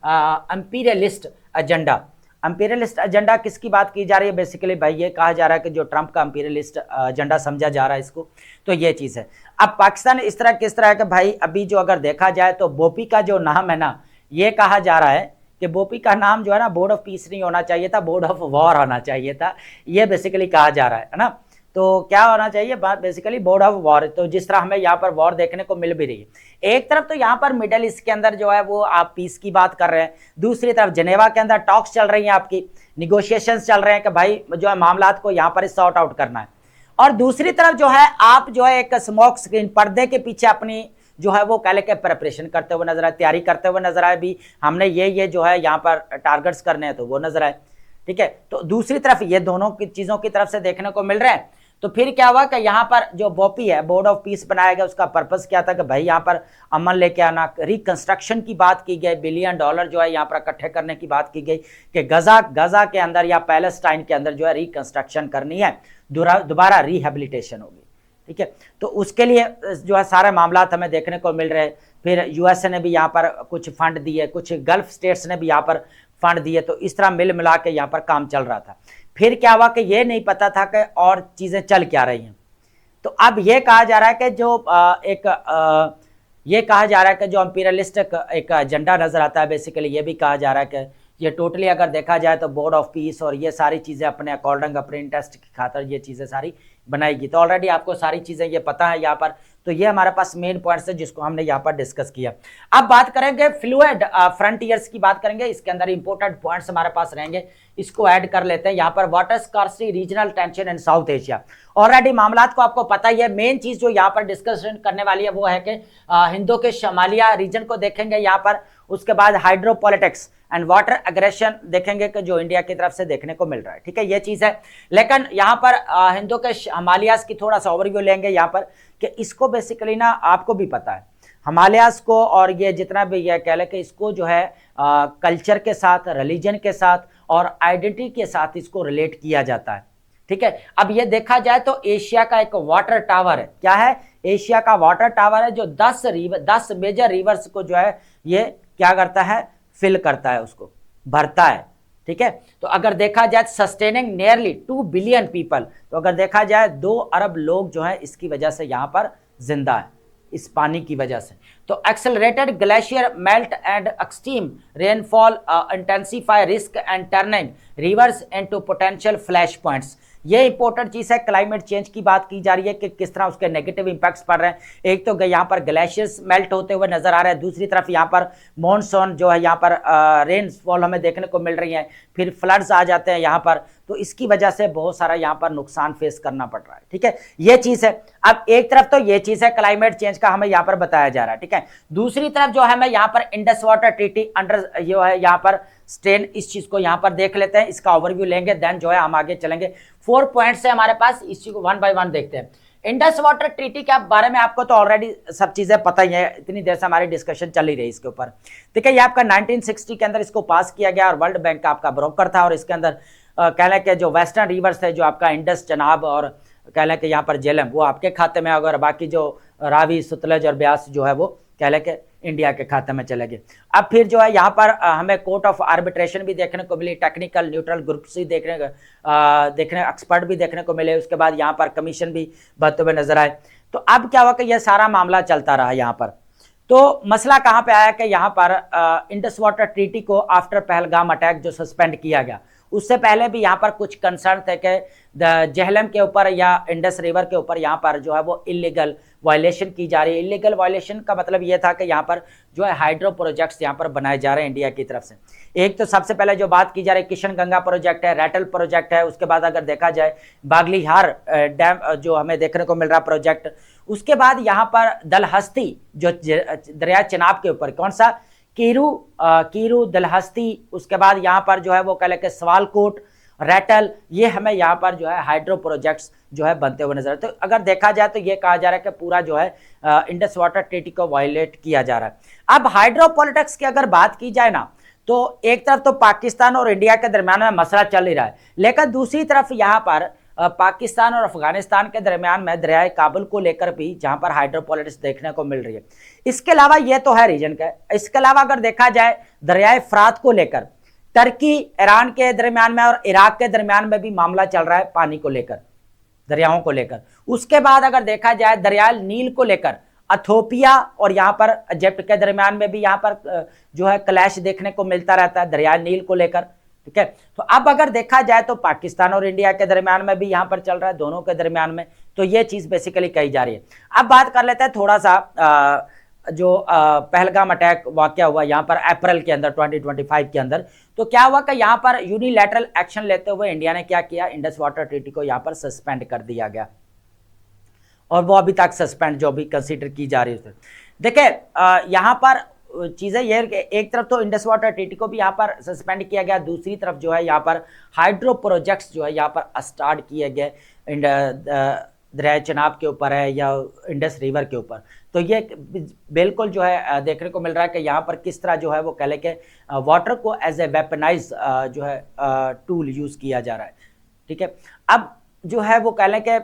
इंपीरियलिस्ट एजेंडा। इंपीरियलिस्ट एजेंडा किसकी बात की जा रही है? बेसिकली भाई ये कहा जा रहा है कि जो ट्रंप का इंपीरियलिस्ट एजेंडा समझा जा रहा है इसको, तो ये चीज़ है। अब पाकिस्तान इस तरह किस तरह है कि भाई अभी जो अगर देखा जाए तो बोपी का जो नाम है ना, ये कहा जा रहा है कि बोपी का नाम जो है ना बोर्ड ऑफ पीस नहीं होना चाहिए था, बोर्ड ऑफ वॉर होना चाहिए था, ये बेसिकली कहा जा रहा है ना। तो क्या होना चाहिए बेसिकली बोर्ड ऑफ वॉर। तो जिस तरह हमें यहाँ पर वॉर देखने को मिल भी रही है, एक तरफ तो यहाँ पर मिडल ईस्ट के अंदर जो है वो आप पीस की बात कर रहे हैं, दूसरी तरफ जेनेवा के अंदर टॉक्स चल रही हैं, आपकी निगोशिएशंस चल रहे हैं कि भाई जो है मामलात को यहाँ पर सॉर्ट आउट करना है, और दूसरी तरफ जो है आप जो है एक स्मोक स्क्रीन पर्दे के पीछे अपनी जो है वो कह लेके प्रिपरेशन करते हुए नजर आए, तैयारी करते हुए नजर आए, भी हमने ये जो है यहाँ पर टारगेट्स करने हैं तो वो नजर आए। ठीक है, तो दूसरी तरफ ये दोनों की चीजों की तरफ से देखने को मिल रहा है। तो फिर क्या हुआ कि यहाँ पर जो बोपी है, बोर्ड ऑफ पीस बनाया गया, उसका पर्पस क्या था कि भाई यहाँ पर अमन लेके आना, रिकंस्ट्रक्शन की बात की गई, $1 बिलियन जो है यहाँ पर इकट्ठे करने की बात की गई कि गजा के अंदर या पैलेस्टाइन के अंदर जो है रिकंस्ट्रक्शन करनी है, दोबारा रिहेबिलिटेशन होगी। ठीक है, तो उसके लिए जो है सारे मामला हमें देखने को मिल रहे हैं। फिर यूएसए ने भी यहाँ पर कुछ फंड दिए, कुछ गल्फ स्टेट्स ने भी यहाँ पर फंड दिए, तो इस तरह मिल मिला के यहाँ पर काम चल रहा था। फिर क्या हुआ कि ये नहीं पता था कि और चीज़ें चल क्या रही हैं। तो अब ये कहा जा रहा है कि ये कहा जा रहा है कि जो इंपीरियलिस्ट एक एजेंडा नज़र आता है, बेसिकली ये भी कहा जा रहा है कि ये टोटली अगर देखा जाए तो बोर्ड ऑफ पीस और ये सारी चीज़ें अपने अकॉर्डिंग अपने इंटरेस्ट की खातर ये चीज़ें सारी बनाएगी। तो ऑलरेडी आपको सारी चीज़ें ये पता है यहाँ पर। तो ये हमारे पास मेन पॉइंट्स है जिसको हमने यहाँ पर डिस्कस किया। अब बात करेंगे फ्लूइड फ्रंटियर्स की बात करेंगे, इसके अंदर इंपॉर्टेंट पॉइंट्स हमारे पास रहेंगे, इसको ऐड कर लेते हैं यहाँ पर। Water scarcity, regional tension in south Asia, already मामलात को आपको पता ही है। मेन चीज जो यहाँ पर डिस्कशन करने वाली है वो है कि हिंदों के शमालिया रीजन को देखेंगे यहाँ पर। उसके बाद हाइड्रोपॉलिटिक्स एंड वाटर एग्रेशन देखेंगे कि जो इंडिया की तरफ से देखने को मिल रहा है। ठीक है, ये चीज है। लेकिन यहाँ पर हिंदों के हिमालयास की थोड़ा सा ओवरव्यू लेंगे यहाँ पर कि इसको बेसिकली ना आपको भी पता है हिमालयास को, और ये जितना भी ये कह लें कि इसको जो है कल्चर के साथ, रिलीजन के साथ और आइडेंटिटी के साथ इसको रिलेट किया जाता है। ठीक है, अब ये देखा जाए तो एशिया का एक वाटर टावर है। क्या है? एशिया का वाटर टावर है जो 10 मेजर रिवर्स को जो है ये क्या करता है, फिल करता है, उसको भरता है। ठीक है, तो अगर देखा जाए सस्टेनिंग नियरली 2 बिलियन पीपल, तो अगर देखा जाए 2 अरब लोग जो है इसकी वजह से यहाँ पर जिंदा है, इस पानी की वजह से। तो accelerated glacier melt and extreme rainfall intensify risk and turning reverse into potential flash points. ये इंपॉर्टेंट चीज है। क्लाइमेट चेंज की बात की जा रही है कि किस तरह उसके नेगेटिव इंपैक्ट्स पड़ रहे हैं। एक तो यहाँ पर ग्लेशियर्स मेल्ट होते हुए नजर आ रहे हैं, दूसरी तरफ यहाँ पर मॉनसून जो है यहाँ पर रेनफॉल हमें देखने को मिल रही है, फिर फ्लड्स आ जाते हैं यहाँ पर। तो इसकी वजह से बहुत सारा यहाँ पर नुकसान फेस करना पड़ रहा है। ठीक है, ये चीज है। अब एक तरफ तो ये चीज है क्लाइमेट चेंज का हमें यहाँ पर बताया जा रहा है। ठीक है, दूसरी तरफ जो है हमें यहाँ पर इंडस वाटर ट्रीटी अंडर जो है यहाँ पर स्ट्रेन, इस चीज को यहाँ पर देख लेते हैं, इसका ओवरव्यू लेंगे, देन जो है हम आगे चलेंगे। 4 पॉइंट्स है हमारे पास, इस चीज को 1 बाय 1 देखते हैं। इंडस वाटर ट्रीटी के बारे में आपको तो ऑलरेडी सब चीजें पता ही है, इतनी देर से हमारी डिस्कशन चल ही रही इसके ऊपर। ठीक है, ये आपका 1960 के अंदर इसको पास किया गया और वर्ल्ड बैंक का आपका ब्रोकर था, और इसके अंदर कह लें कि जो वेस्टर्न रिवर्स है, जो आपका इंडस, चनाब और कह लें कि यहाँ पर झेलम, वो आपके खाते में, अगर बाकी जो रावी, सतलज और ब्यास जो है वो कह लें कि इंडिया के खाते में चले गए। अब फिर जो है यहाँ पर हमें कोर्ट ऑफ आर्बिट्रेशन भी देखने को मिली, टेक्निकल न्यूट्रल ग्रुप्स भी देखने एक्सपर्ट भी देखने को मिले, उसके बाद यहाँ पर कमीशन भी बनते हुए नजर आए। तो अब क्या हुआ कि यह सारा मामला चलता रहा यहाँ पर। तो मसला कहाँ पे आया कि यहाँ पर इंडस वाटर ट्रीटी को आफ्टर पहलगाम अटैक जो सस्पेंड किया गया, उससे पहले भी यहाँ पर कुछ कंसर्न थे कि जेहलम के ऊपर या इंडस रिवर के ऊपर यहाँ पर जो है वो इलीगल वायलेशन की जा रही है। इलीगल वायलेशन का मतलब ये था कि यहाँ पर जो है हाइड्रो प्रोजेक्ट्स यहाँ पर बनाए जा रहे हैं इंडिया की तरफ से। एक तो सबसे पहले जो बात की जा रही है किशन गंगा प्रोजेक्ट है, रैटल प्रोजेक्ट है, उसके बाद अगर देखा जाए बागलीहार डैम जो हमें देखने को मिल रहा प्रोजेक्ट, उसके बाद यहाँ पर दलहस्ती जो दरिया चिनाब के ऊपर, कौन सा, कीरू दलहस्ती, उसके बाद यहाँ पर जो है वो कह लें कि सवालकोट, रैटल, ये हमें यहाँ पर जो है हाइड्रो प्रोजेक्ट्स जो है बनते हुए नजर। तो अगर देखा जाए तो ये कहा जा रहा है कि पूरा जो है इंडस वाटर ट्रीटी को वायलेट किया जा रहा है। अब हाइड्रो पॉलिटिक्स की अगर बात की जाए ना, तो एक तरफ तो पाकिस्तान और इंडिया के दरमियान में मसला चल ही रहा है, लेकिन दूसरी तरफ यहाँ पर पाकिस्तान और अफगानिस्तान के दरमियान में दरियाए काबुल को लेकर भी जहां पर हाइड्रोपॉलिटिक्स देखने को मिल रही है। इसके अलावा ये तो है रीजन का, इसके अलावा अगर देखा जाए दरियाए फरात को लेकर टर्की ईरान के दरमियान में और इराक के दरमियान में भी मामला चल रहा है पानी को लेकर, दरियाओं को लेकर। उसके बाद अगर देखा जाए दरियाए नील को लेकर इथोपिया और यहाँ पर इजिप्ट के दरमियान में भी यहाँ पर जो है क्लैश देखने को मिलता रहता है दरियाए नील को लेकर, ठीक है। तो अब अगर देखा जाए तो पाकिस्तान और इंडिया के दरमियान में भी यहाँ पर चल रहा है, दोनों के दरमियान में, तो ये चीज बेसिकली कही जा रही है। अब बात कर लेते हैं थोड़ा सा जो पहलगाम अटैक वाकया हुआ यहाँ पर अप्रैल के अंदर 2025 के अंदर। तो क्या हुआ कि यहाँ पर यूनिलैटरल एक्शन लेते हुए इंडिया ने क्या किया, इंडस वाटर ट्रीटी को यहाँ पर सस्पेंड कर दिया गया और वो अभी तक सस्पेंड जो भी कंसीडर की जा रही है। देखिए यहाँ पर चीजें ये एक तरफ तो इंडस वाटर ट्रीटी को भी यहाँ पर सस्पेंड किया गया, दूसरी तरफ जो है यहाँ पर हाइड्रो प्रोजेक्ट्स जो है यहाँ पर स्टार्ट किए गए दरिया चनाब के ऊपर है या इंडस रिवर के ऊपर। तो ये बिल्कुल जो है देखने को मिल रहा है कि यहाँ पर किस तरह जो है वो कह लें कि वाटर को एज ए वेपनाइज जो है टूल यूज किया जा रहा है, ठीक है। अब जो है वो कह लें कि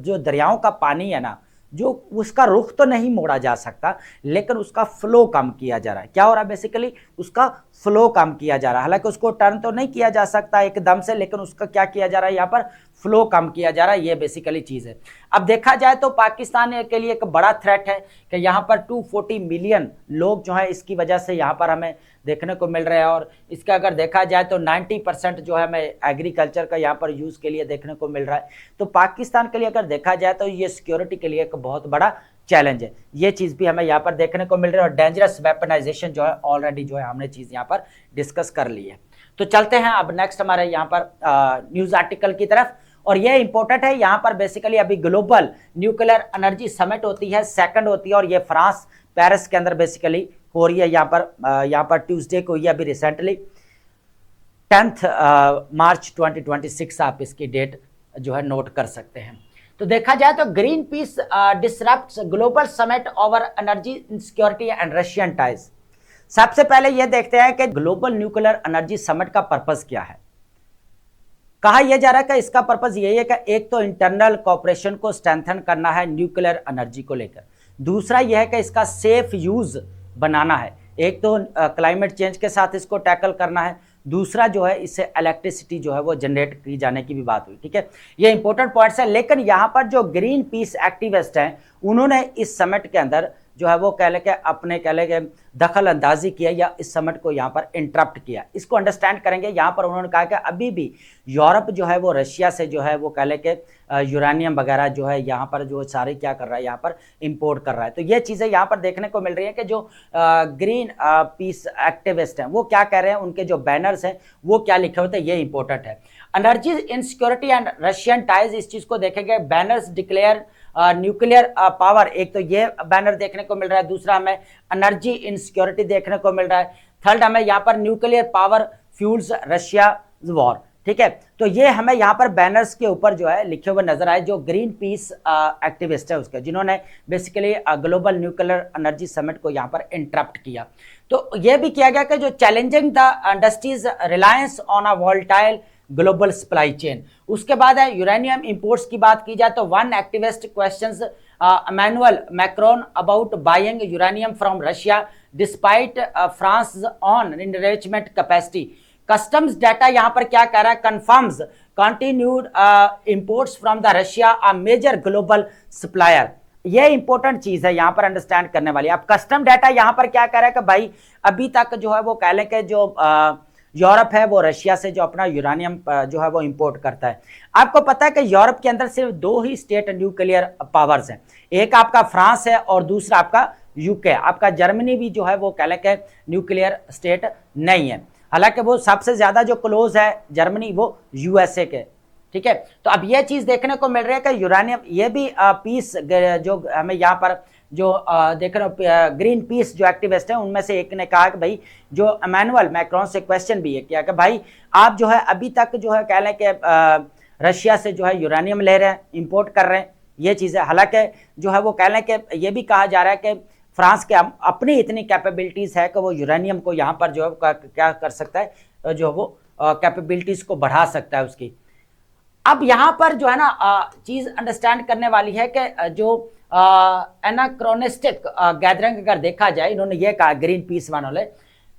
जो दरियाओं का पानी है ना, जो उसका रुख तो नहीं मोड़ा जा सकता, लेकिन उसका फ्लो कम किया जा रहा है। क्या हो रहा है बेसिकली, उसका फ्लो कम किया जा रहा है। हालांकि उसको टर्न तो नहीं किया जा सकता एकदम से, लेकिन उसका क्या किया जा रहा है, यहाँ पर फ्लो कम किया जा रहा है, ये बेसिकली चीज है। अब देखा जाए तो पाकिस्तान के लिए एक बड़ा थ्रेट है कि यहाँ पर 240 मिलियन लोग जो है इसकी वजह से यहाँ पर हमें देखने को मिल रहे हैं। और इसका अगर देखा जाए तो 90% जो है हमें एग्रीकल्चर का यहाँ पर यूज के लिए देखने को मिल रहा है। तो पाकिस्तान के लिए अगर देखा जाए तो ये सिक्योरिटी के लिए एक बहुत बड़ा चैलेंज है, ये चीज भी हमें यहाँ पर देखने को मिल रही है। और डेंजरस वेपनाइजेशन जो है ऑलरेडी जो है हमने चीज यहाँ पर डिस्कस कर ली है। तो चलते हैं अब नेक्स्ट हमारे यहाँ पर न्यूज आर्टिकल की तरफ, और ये इंपॉर्टेंट है। यहाँ पर बेसिकली अभी ग्लोबल न्यूक्लियर एनर्जी समिट होती है, सेकंड होती है, और ये फ्रांस पेरिस के अंदर बेसिकली हो रही है। यहाँ पर ट्यूसडे को हुई अभी रिसेंटली 10 मार्च 2026, आप इसकी डेट जो है नोट कर सकते हैं। तो देखा जाए तो Greenpeace disrupts global summit over energy insecurity and Russian ties. सबसे पहले यह देखते हैं कि ग्लोबल न्यूक्लियर एनर्जी समिट का पर्पस क्या है। कहा यह जा रहा है कि इसका पर्पस यही है कि एक तो इंटरनल कोऑपरेशन को स्ट्रेंथन करना है न्यूक्लियर एनर्जी को लेकर, दूसरा यह है कि इसका सेफ यूज बनाना है। एक तो क्लाइमेट चेंज के साथ इसको टैकल करना है, दूसरा जो है इससे इलेक्ट्रिसिटी जो है वो जनरेट की जाने की भी बात हुई, ठीक है। ये इंपॉर्टेंट पॉइंट्स है। लेकिन यहाँ पर जो ग्रीन पीस एक्टिविस्ट हैं उन्होंने इस समिट के अंदर जो है वो कह लें कि अपने कह लें कि दखल अंदाजी किया या इस समिट को यहाँ पर इंटरप्ट किया। इसको अंडरस्टैंड करेंगे। यहाँ पर उन्होंने कहा कि अभी भी यूरोप जो है वो रशिया से जो है वो कह लें कि यूरेनियम वगैरह जो है यहाँ पर जो सारे क्या कर रहा है, यहाँ पर इंपोर्ट कर रहा है। तो ये चीज़ें यहाँ पर देखने को मिल रही है कि जो ग्रीन पीस एक्टिविस्ट हैं वो क्या कह रहे हैं, उनके जो बैनर्स हैं वो क्या लिखे होते हैं, ये इंपॉर्टेंट है। Energy insecurity and Russian ties, इस चीज़ को देखेंगे। बैनर्स डिक्लेयर न्यूक्लियर पावर, एक तो ये बैनर देखने को मिल रहा है, दूसरा हमें एनर्जी इनसिक्योरिटी देखने को मिल रहा है, थर्ड हमें यहाँ पर nuclear power fuels Russia war, ठीक है। तो ये हमें यहाँ पर बैनर्स के ऊपर जो है लिखे हुए नजर आए, जो ग्रीन पीस एक्टिविस्ट है उसके, जिन्होंने basically global nuclear energy summit को यहाँ पर इंटरप्ट किया। तो ये भी किया गया कि जो challenging the industries reliance on a volatile global supply chain. उसके बाद है यूरेनियम इंपोर्ट्स की बात की जाए तो one activist questions Emmanuel Macron about buying uranium from Russia despite France on enrichment capacity. Customs data यहाँ पर क्या कह रहा है, confirms continued imports from the Russia a major global supplier. ये इंपॉर्टेंट चीज है यहाँ पर अंडरस्टैंड करने वाली। अब कस्टम डाटा यहाँ पर क्या कह रहा है कि भाई अभी तक जो है वो कह लें कि जो यूरोप है वो रशिया से जो अपना यूरेनियम जो है वो इंपोर्ट करता है। आपको पता है कि यूरोप के अंदर सिर्फ दो ही स्टेट न्यूक्लियर पावर्स हैं, एक आपका फ्रांस है और दूसरा आपका यूके। आपका जर्मनी भी जो है वो कह लें कि न्यूक्लियर स्टेट नहीं है, हालांकि वो सबसे ज्यादा जो क्लोज है जर्मनी वो यूएसए के, ठीक है। तो अब ये चीज देखने को मिल रही है कि यूरेनियम ये भी पीस जो हमें यहाँ पर जो देख रहे हो ग्रीन पीस जो एक्टिविस्ट है उनमें से एक ने कहा कि भाई जो इमैनुअल मैक्रोन से क्वेश्चन भी है किया कि भाई आप जो है अभी तक जो है कह लें कि रशिया से जो है यूरेनियम ले रहे हैं, इंपोर्ट कर रहे हैं, ये चीज़ें। हालांकि जो है वो कह लें कि ये भी कहा जा रहा है कि फ्रांस के अपनी इतनी कैपेबिलिटीज़ है कि वो यूरेनियम को यहाँ पर जो है क्या कर सकता है, जो वो कैपेबिलिटीज़ को बढ़ा सकता है उसकी। अब यहाँ पर जो है ना चीज़ अंडरस्टैंड करने वाली है कि जो एनाक्रोनिस्टिक गैदरिंग अगर देखा जाए, इन्होंने ये कहा ग्रीन पीस वालों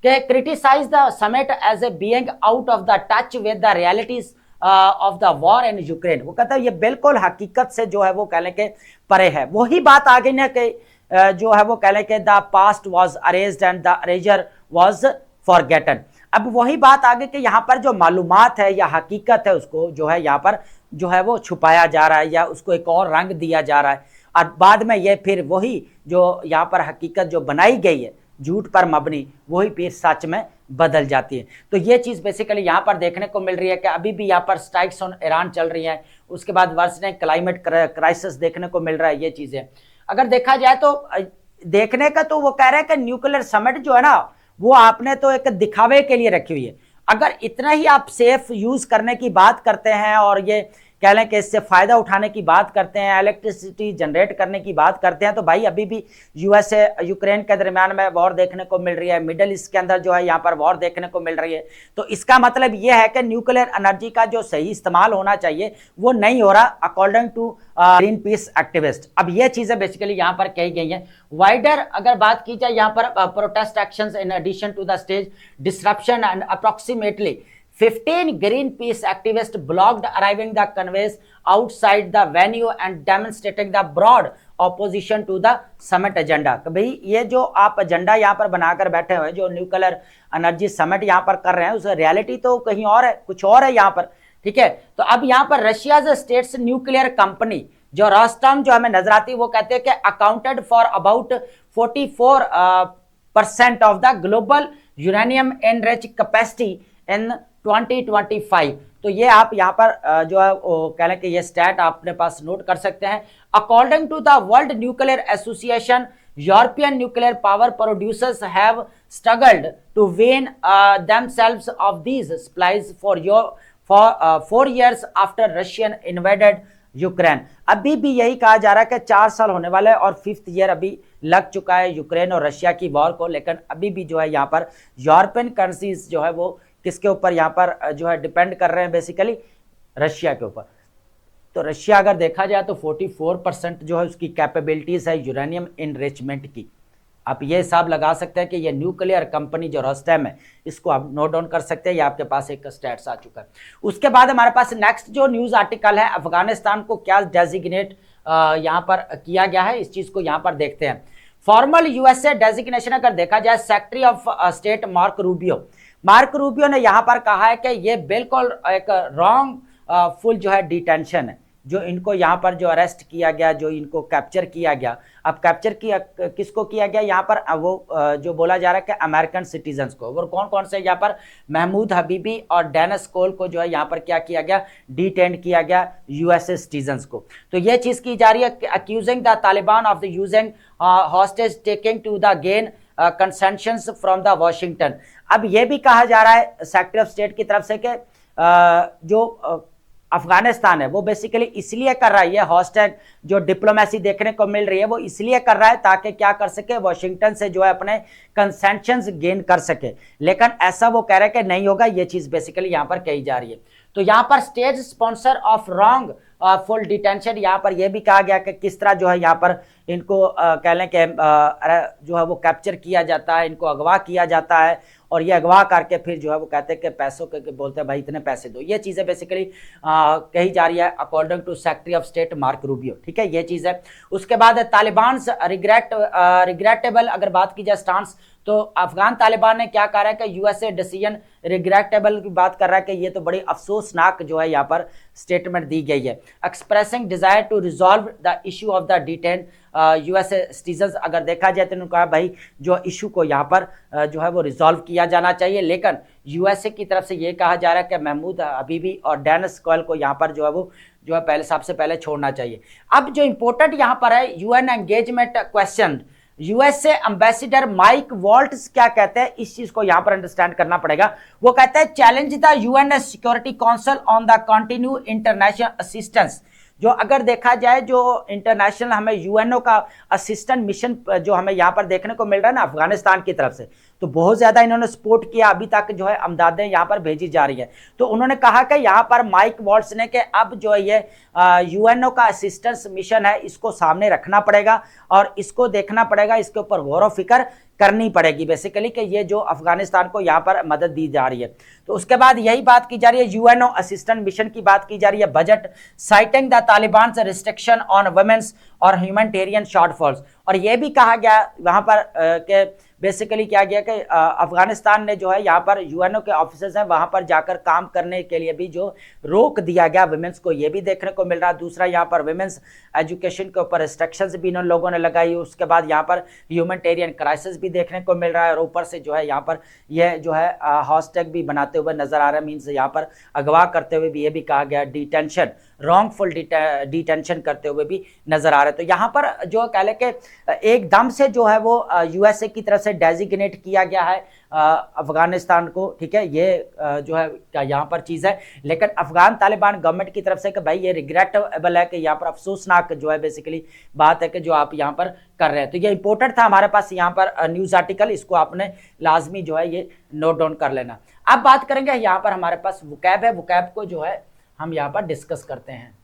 कि criticise the summit as a being out of the touch with the realities of the war in Ukraine. वो कहता है ये बिल्कुल हकीकत से जो है वो कह लें कि परे है। वही बात आ गई ना कि जो है वो कह लें कि the past was arranged and the arranger was forgotten. अब वही बात आ गई कि यहाँ पर जो मालूमात है या हकीकत है उसको जो है यहाँ पर जो है वो छुपाया जा रहा है या उसको एक और रंग दिया जा रहा है, और बाद में ये फिर वही जो यहाँ पर हकीकत जो बनाई गई है झूठ पर मबनी वही फिर सच में बदल जाती है। तो ये चीज़ बेसिकली यहाँ पर देखने को मिल रही है कि अभी भी यहाँ पर स्ट्राइक्स ऑन ईरान चल रही हैं, उसके बाद वर्सनिंग क्लाइमेट क्राइसिस देखने को मिल रहा है। ये चीज़ें अगर देखा जाए तो देखने का तो वो कह रहे हैं कि न्यूक्लियर समिट जो है ना वो आपने तो एक दिखावे के लिए रखी हुई है। अगर इतना ही आप सेफ यूज करने की बात करते हैं और ये कह लें कि इससे फायदा उठाने की बात करते हैं, इलेक्ट्रिसिटी जनरेट करने की बात करते हैं, तो भाई अभी भी यूएसए यूक्रेन के दरमियान में वॉर देखने को मिल रही है, मिडिल ईस्ट के अंदर जो है यहाँ पर वॉर देखने को मिल रही है। तो इसका मतलब ये है कि न्यूक्लियर एनर्जी का जो सही इस्तेमाल होना चाहिए वो नहीं हो रहा according to Greenpeace activist. अब ये चीजें बेसिकली यहाँ पर कही गई हैं। वाइडर अगर बात की जाए यहाँ पर protest actions in addition to the stage disruption and approximately 15 Greenpeace activists blocked arriving the convoys outside the venue and demonstrating the broad opposition to the summit agenda। कि भाई ये जो आप एजेंडा यहाँ पर बनाकर बैठे हुए जो न्यूक्लियर एनर्जी समिट यहाँ पर कर रहे हैं उस रियलिटी तो कहीं और है, कुछ और है यहाँ पर, ठीक है। तो अब यहाँ पर रशिया स्टेट्स न्यूक्लियर कंपनी जो रोस्टम जो हमें नजर आती है वो कहते हैं कि accounted for about 44% of the global uranium enrich capacity in 2025। तो ये आप यहाँ पर जो है कह लें कि ये स्टैट आपने पास नोट कर सकते हैं। According to the world nuclear association European nuclear power producers have struggled to wean themselves of these supplies for 4 years after Russian invaded Ukraine. अभी भी यही कहा जा रहा है कि 4 साल होने वाले और 5th ईयर अभी लग चुका है यूक्रेन और रशिया की वॉर को, लेकिन अभी भी जो है यहाँ पर यूरोपियन कंट्रीज जो है वो किसके ऊपर यहाँ पर जो है डिपेंड कर रहे हैं, बेसिकली रशिया के ऊपर। तो रशिया अगर देखा जाए तो 44% जो है उसकी कैपेबिलिटीज है यूरेनियम इनरिचमेंट की। आप ये हिसाब लगा सकते हैं कि ये न्यूक्लियर कंपनी जो रोस्टेम है इसको आप नोट डाउन कर सकते हैं। ये आपके पास एक स्टैट्स आ चुका है। उसके बाद हमारे पास नेक्स्ट जो न्यूज आर्टिकल है, अफगानिस्तान को क्या डेजिग्नेट यहाँ पर किया गया है, इस चीज को यहाँ पर देखते हैं। फॉर्मल यूएसए डेजिग्नेशन अगर देखा जाए secretary of state Mark Rubio ने यहाँ पर कहा है कि ये बिल्कुल एक रॉन्ग फुल जो है डिटेंशन है, जो इनको यहाँ पर जो अरेस्ट किया गया, जो इनको कैप्चर किया गया। अब कैप्चर किया किसको किया गया यहाँ पर, वो जो बोला जा रहा है कि अमेरिकन सिटीजन्स को। और कौन कौन से यहाँ पर महमूद हबीबी और डेनिस कोल को जो है यहाँ पर क्या किया गया, डिटेंड किया गया यूएसए सिटीजन्स को। तो ये चीज़ की जा रही है accusing the Taliban of the using hostage taking to the gain concessions from the Washington. अब ये भी कहा जा रहा है सेक्रेटरी ऑफ स्टेट की तरफ से कि जो अफगानिस्तान है वो बेसिकली इसलिए कर रहा है, ये हॉस्टेज जो डिप्लोमेसी देखने को मिल रही है वो इसलिए कर रहा है ताकि क्या कर सके, वॉशिंगटन से जो है अपने कंसेशंस गेन कर सके। लेकिन ऐसा वो कह रहे हैं कि नहीं होगा, ये चीज बेसिकली यहाँ पर कही जा रही है। तो यहाँ पर stage sponsor of wrong full detention, यहाँ पर यह भी कहा गया कि किस तरह जो है यहाँ पर इनको कह लें कि जो है वो कैप्चर किया जाता है, इनको अगवा किया जाता है और ये अगवा करके फिर जो है वो कहते हैं कि पैसों के बोलते हैं भाई इतने पैसे दो। ये चीज़ें बेसिकली कही जा रही है according to secretary of state Mark Rubio, ठीक है, ये चीज़ है। उसके बाद तालिबान रिग्रेटेबल अगर बात की जाए स्टांस, तो अफगान तालिबान ने क्या कहा है कि यूएसए डिसीजन रिग्रेटेबल की बात कर रहा है कि ये तो बड़ी अफसोसनाक जो है यहाँ पर स्टेटमेंट दी गई है। Expressing desire to resolve the issue of the detain USA citizen, अगर देखा जाए तो उन्होंने कहा भाई जो इशू को यहाँ पर जो है वो रिजॉल्व किया जाना चाहिए, लेकिन यूएसए की तरफ से ये कहा जा रहा है कि महमूद हबीबी और डेनिस कोयल को यहाँ पर जो है वो जो है पहले सबसे पहले छोड़ना चाहिए। अब जो इंपॉर्टेंट यहाँ पर है UN engagement question, USA ambassador Mike Waltz क्या कहते हैं, इस चीज को यहां पर अंडरस्टैंड करना पड़ेगा। वो कहते हैं challenge the UN security council on the continue international assistance. जो अगर देखा जाए जो इंटरनेशनल हमें यूएनओ का असिस्टेंट मिशन जो हमें यहाँ पर देखने को मिल रहा है ना अफगानिस्तान की तरफ से, तो बहुत ज्यादा इन्होंने सपोर्ट किया, अभी तक जो है अमदादें यहाँ पर भेजी जा रही है। तो उन्होंने कहा कि यहाँ पर माइक वॉल्ट्स ने कि अब जो है ये यूएनओ का असिस्टेंस मिशन है इसको सामने रखना पड़ेगा और इसको देखना पड़ेगा, इसके ऊपर गौर फिक्र करनी पड़ेगी बेसिकली कि ये जो अफगानिस्तान को यहाँ पर मदद दी जा रही है। तो उसके बाद यही बात की जा रही है, यूएनओ असिस्टेंट मिशन की बात की जा रही है। Budget citing the Taliban restriction on women's और ह्यूमैनिटेरियन शॉर्टफॉल्स, और ये भी कहा गया वहां पर कि बेसिकली क्या गया कि अफगानिस्तान ने जो है यहाँ पर यूएनओ के ऑफिसर्स हैं वहां पर जाकर काम करने के लिए भी जो रोक दिया गया वुमेन्स को, ये भी देखने को मिल रहा है। दूसरा यहाँ पर वुमेन्स एजुकेशन के ऊपर रिस्ट्रिक्शंस भी इन लोगों ने लगाई। उसके बाद यहाँ पर ह्यूमैनिटेरियन क्राइसिस भी देखने को मिल रहा है और ऊपर से जो है यहाँ पर यह जो है हॉस्टैग भी बनाते हुए नजर आ रहा है, मीन्स यहाँ पर अगवा करते हुए भी ये भी कहा गया, डिटेंशन रॉन्गफुल डिटेंशन करते हुए भी नजर आ रहे हैं। तो यहाँ पर जो कह लें कि एकदम से जो है वो यूएसए की तरफ से डेजिग्नेट किया गया है अफगानिस्तान को, ठीक है, ये जो है क्या यहाँ पर चीज़ है। लेकिन अफगान तालिबान गवर्नमेंट की तरफ से कि भाई ये रिग्रेटेबल है कि यहाँ पर अफसोसनाक जो है बेसिकली बात है कि जो आप यहाँ पर कर रहे हैं। तो ये इंपॉर्टेंट था हमारे पास यहाँ पर न्यूज़ आर्टिकल, इसको आपने लाजमी जो है ये नोट डाउन कर लेना। अब बात करेंगे यहाँ पर हमारे पास वोकैब है, वोकैब को जो है हम यहाँ पर डिस्कस करते हैं।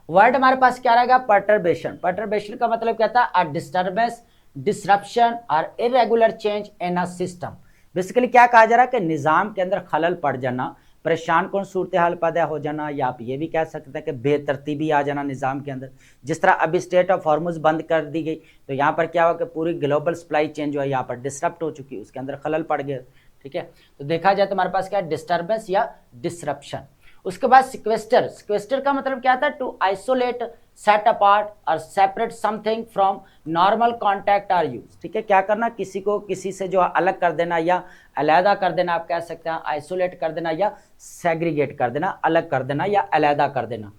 वर्ड हमारे पास क्या रहेगा, पर्टर्बेशन। पर्टर्बेशन का मतलब क्या था, अ डिस्टर्बेंस, डिसरप्शन और irregular change in a system. Basically क्या कहा जा रहा है कि निज़ाम के अंदर खलल पड़ जाना, परेशान कौन सूरत हाल पैदा हो जाना, या आप ये भी कह सकते हैं कि बेतरतीबी आ जाना निज़ाम के अंदर। जिस तरह अभी स्टेट ऑफ हॉर्मुज बंद कर दी गई तो यहाँ पर क्या हुआ कि पूरी ग्लोबल सप्लाई चेन जो है यहाँ पर डिस्टर्ब हो चुकी, उसके अंदर खलल पड़ गया, ठीक है। तो देखा जाए तो हमारे पास क्या है, डिस्टर्बेंस या डिसरप्शन। उसके बाद सिक्वेस्टर, सिक्वेस्टर का मतलब क्या था, टू आइसोलेट, सेट अपार्ट और separate something from normal contact or use, ठीक है। क्या करना, किसी को किसी से जो अलग कर देना या अलहदा कर देना, आप कह सकते हैं आइसोलेट कर देना या सेग्रीगेट कर देना, अलग कर देना या अलहदा कर देना।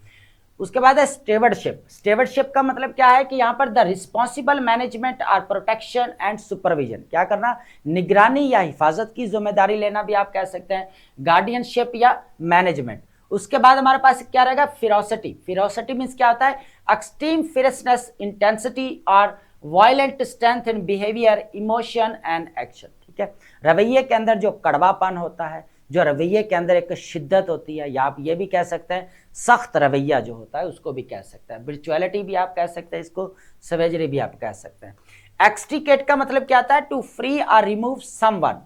उसके बाद है स्टेवर्डशिप। स्टेवर्डशिप का मतलब क्या है कि यहाँ पर द रिस्पॉन्सिबल मैनेजमेंट और प्रोटेक्शन एंड सुपरविजन, क्या करना, निगरानी या हिफाजत की जिम्मेदारी लेना भी आप कह सकते हैं, गार्डियनशिप या मैनेजमेंट। उसके बाद हमारे पास क्या रहेगा, फिरोसिटी। फिरोसिटी मीन्स क्या होता है, एक्सट्रीम फियरसनेस, इंटेंसिटी और violent strength in behaviour, emotion and action, ठीक है। रवैये के अंदर जो कड़वापन होता है, जो रवैये के अंदर एक शिद्दत होती है, या आप ये भी कह सकते हैं सख्त रवैया जो होता है उसको भी कह सकते हैं, ब्रिचुअलिटी भी आप कह सकते हैं, इसको सवेजरी भी आप कह सकते हैं। एक्सट्रिकेट का मतलब क्या आता है, टू फ्री और remove someone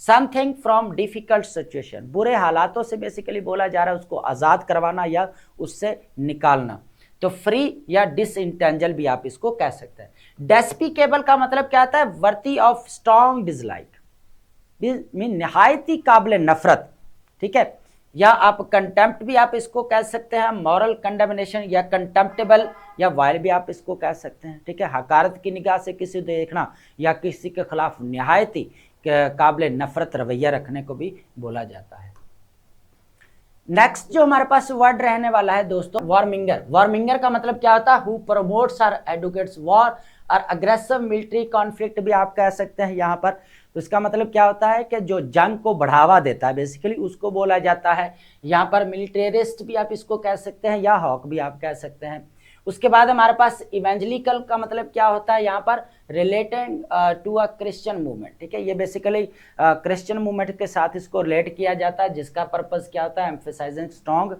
something from difficult situation, बुरे हालातों से बेसिकली बोला जा रहा है उसको आज़ाद करवाना या उससे निकालना। तो फ्री या डिसइंटेंजल भी आप इसको कह सकते हैं। डेस्पिकेबल का मतलब क्या आता है, वर्ती ऑफ स्ट्रॉन्ग डिसलाइक, मीन निहायत ही काबिल नफरत, ठीक है। या आप कंटेम्प्ट भी आप इसको कह सकते हैं, मॉरल कंडेमनेशन या कंटेम्प्टेबल या वायल भी आप इसको कह सकते हैं, ठीक है। हकारत की निगाह से किसी को देखना या किसी के खिलाफ निहायत ही काबिल नफरत रवैया रखने को भी बोला जाता है। नेक्स्ट जो हमारे पास वर्ड रहने वाला है दोस्तों, वॉरमिंगर। वॉरमिंगर का मतलब क्या होता है, हु प्रमोट्स और एडवोकेट्स वॉर और अग्रेसिव मिलिट्री कॉन्फ्लिक्ट भी आप कह सकते हैं यहाँ पर। तो इसका मतलब क्या होता है कि जो जंग को बढ़ावा देता है बेसिकली उसको बोला जाता है। यहाँ पर मिलिटेरिस्ट भी आप इसको कह सकते हैं या हॉक भी आप कह सकते हैं। उसके बाद हमारे पास इवेंजलिकल का मतलब क्या होता है, यहाँ पर related to a Christian movement, ठीक है। ये बेसिकली क्रिश्चियन मूवमेंट के साथ इसको रिलेट किया जाता है, जिसका पर्पस क्या होता है, एम्फेसाइजिंग स्ट्रॉन्ग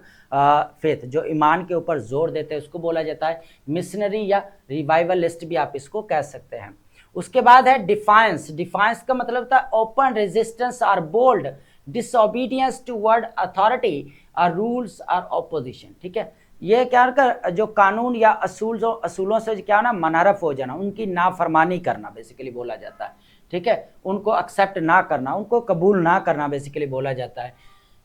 फेथ, जो ईमान के ऊपर जोर देते हैं उसको बोला जाता है। मिशनरी या रिवाइवलिस्ट भी आप इसको कह सकते हैं। उसके बाद है डिफायंस। डिफायंस का मतलब था ओपन रेजिस्टेंस और बोल्ड डिसओबीडियंस टुवर्ड अथॉरिटी और रूल्स और ऑपोजिशन, ठीक है। ये क्या कर, जो कानून या असूलों से क्या ना मनहरफ हो जाना, उनकी नाफरमानी करना बेसिकली बोला जाता है, ठीक है, उनको एक्सेप्ट ना करना, उनको कबूल ना करना बेसिकली बोला जाता है।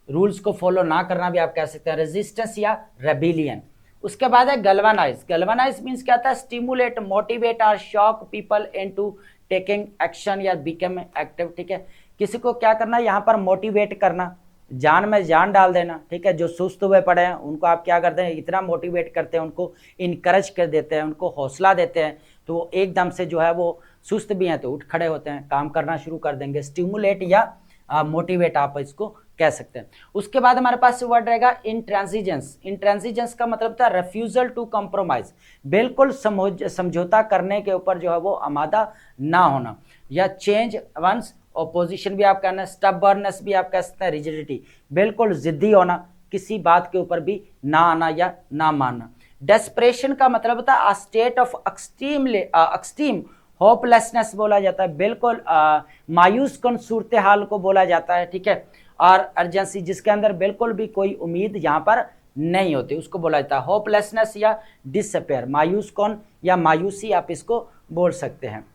रूल्स को फॉलो ना करना भी आप कह सकते हैं रेजिस्टेंस या रेबिलियन। उसके बाद है गैल्वेनाइज। गैल्वेनाइज मींस क्या होता है, स्टिमुलेट, मोटिवेट और shock people into taking action या बिकम एक्टिव। ठीक है, किसी को क्या करना, यहाँ पर मोटिवेट करना, जान में जान डाल देना। ठीक है, जो सुस्त हुए पड़े हैं उनको आप क्या करते हैं, इतना मोटिवेट करते हैं, उनको इनकरेज कर देते हैं, उनको हौसला देते हैं, तो वो एकदम से जो है वो सुस्त भी हैं तो उठ खड़े होते हैं, काम करना शुरू कर देंगे। स्टिमुलेट या मोटिवेट आप इसको कह सकते हैं। उसके बाद हमारे पास वर्ड रहेगा इंट्रांसिजेंस। इंट्रांसिजेंस का मतलब था रेफ्यूजल टू कॉम्प्रोमाइज, बिल्कुल समझौता करने के ऊपर जो है वो आमादा ना होना, या चेंज वंस ऑपोजिशन भी आप कहना, स्टबर्नस भी आप कह सकते हैं, रिजिडिटी, बिल्कुल जिद्दी होना, किसी बात के ऊपर भी ना आना या ना मानना। डेस्परेशन का मतलब होता है स्टेट ऑफ एक्सट्रीम होपलेसनेस बोला जाता है, बिल्कुल मायूस कन सूरत हाल को बोला जाता है। ठीक है, और अर्जेंसी जिसके अंदर बिल्कुल भी कोई उम्मीद यहाँ पर नहीं होती उसको बोला जाता है होपलेसनेस या डिसअपेयर, मायूस कौन या मायूसी आप इसको बोल सकते हैं।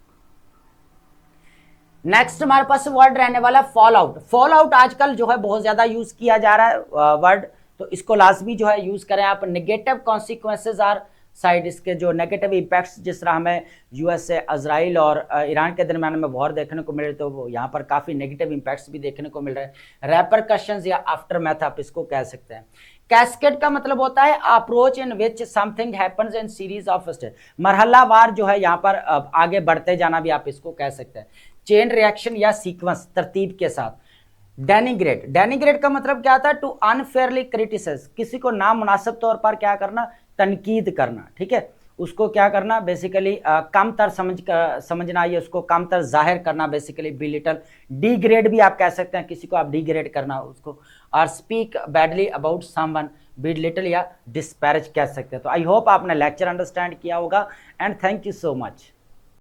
नेक्स्ट हमारे पास वर्ड रहने वाला फॉल आउट। फॉल आउट आजकल जो है बहुत ज्यादा यूज किया जा रहा है वर्ड, तो इसको लाजमी जो है यूज करें आप। नेगेटिव कॉन्सिक्वेंसेज आर साइड, इसके जो नेगेटिव इम्पैक्ट्स, जिस तरह हमें यूएस से इजराइल और ईरान के दरमियान में वॉर देखने को मिल रहे, तो यहाँ पर काफ़ी नेगेटिव इम्पैक्ट्स भी देखने को मिल रहे हैं। रेपरकशंस या आफ्टर मैथ आप इसको कह सकते हैं। कैस्केड का मतलब होता है approach in which something happens in series of step, मरहलावार जो है यहाँ पर आगे बढ़ते जाना भी आप इसको कह सकते हैं। चेन रिएक्शन या सीक्वेंस, तरतीब के साथ। डेनिग्रेट, डेनिग्रेट का मतलब क्या था, टू अनफेयरली क्रिटिसाइज, किसी को नामुनासिब तौर पर क्या करना, तनकीद करना। ठीक है, उसको क्या करना बेसिकली कमतर समझना, या उसको कमतर जाहिर करना, बेसिकली बिलिटल। डिग्रेड भी आप कह सकते हैं, किसी को आप डिग्रेड करना उसको। और speak badly about someone, belittle या डिस्पैरेज कह सकते हैं। तो आई होप आपने लेक्चर अंडरस्टैंड किया होगा and thank you so much.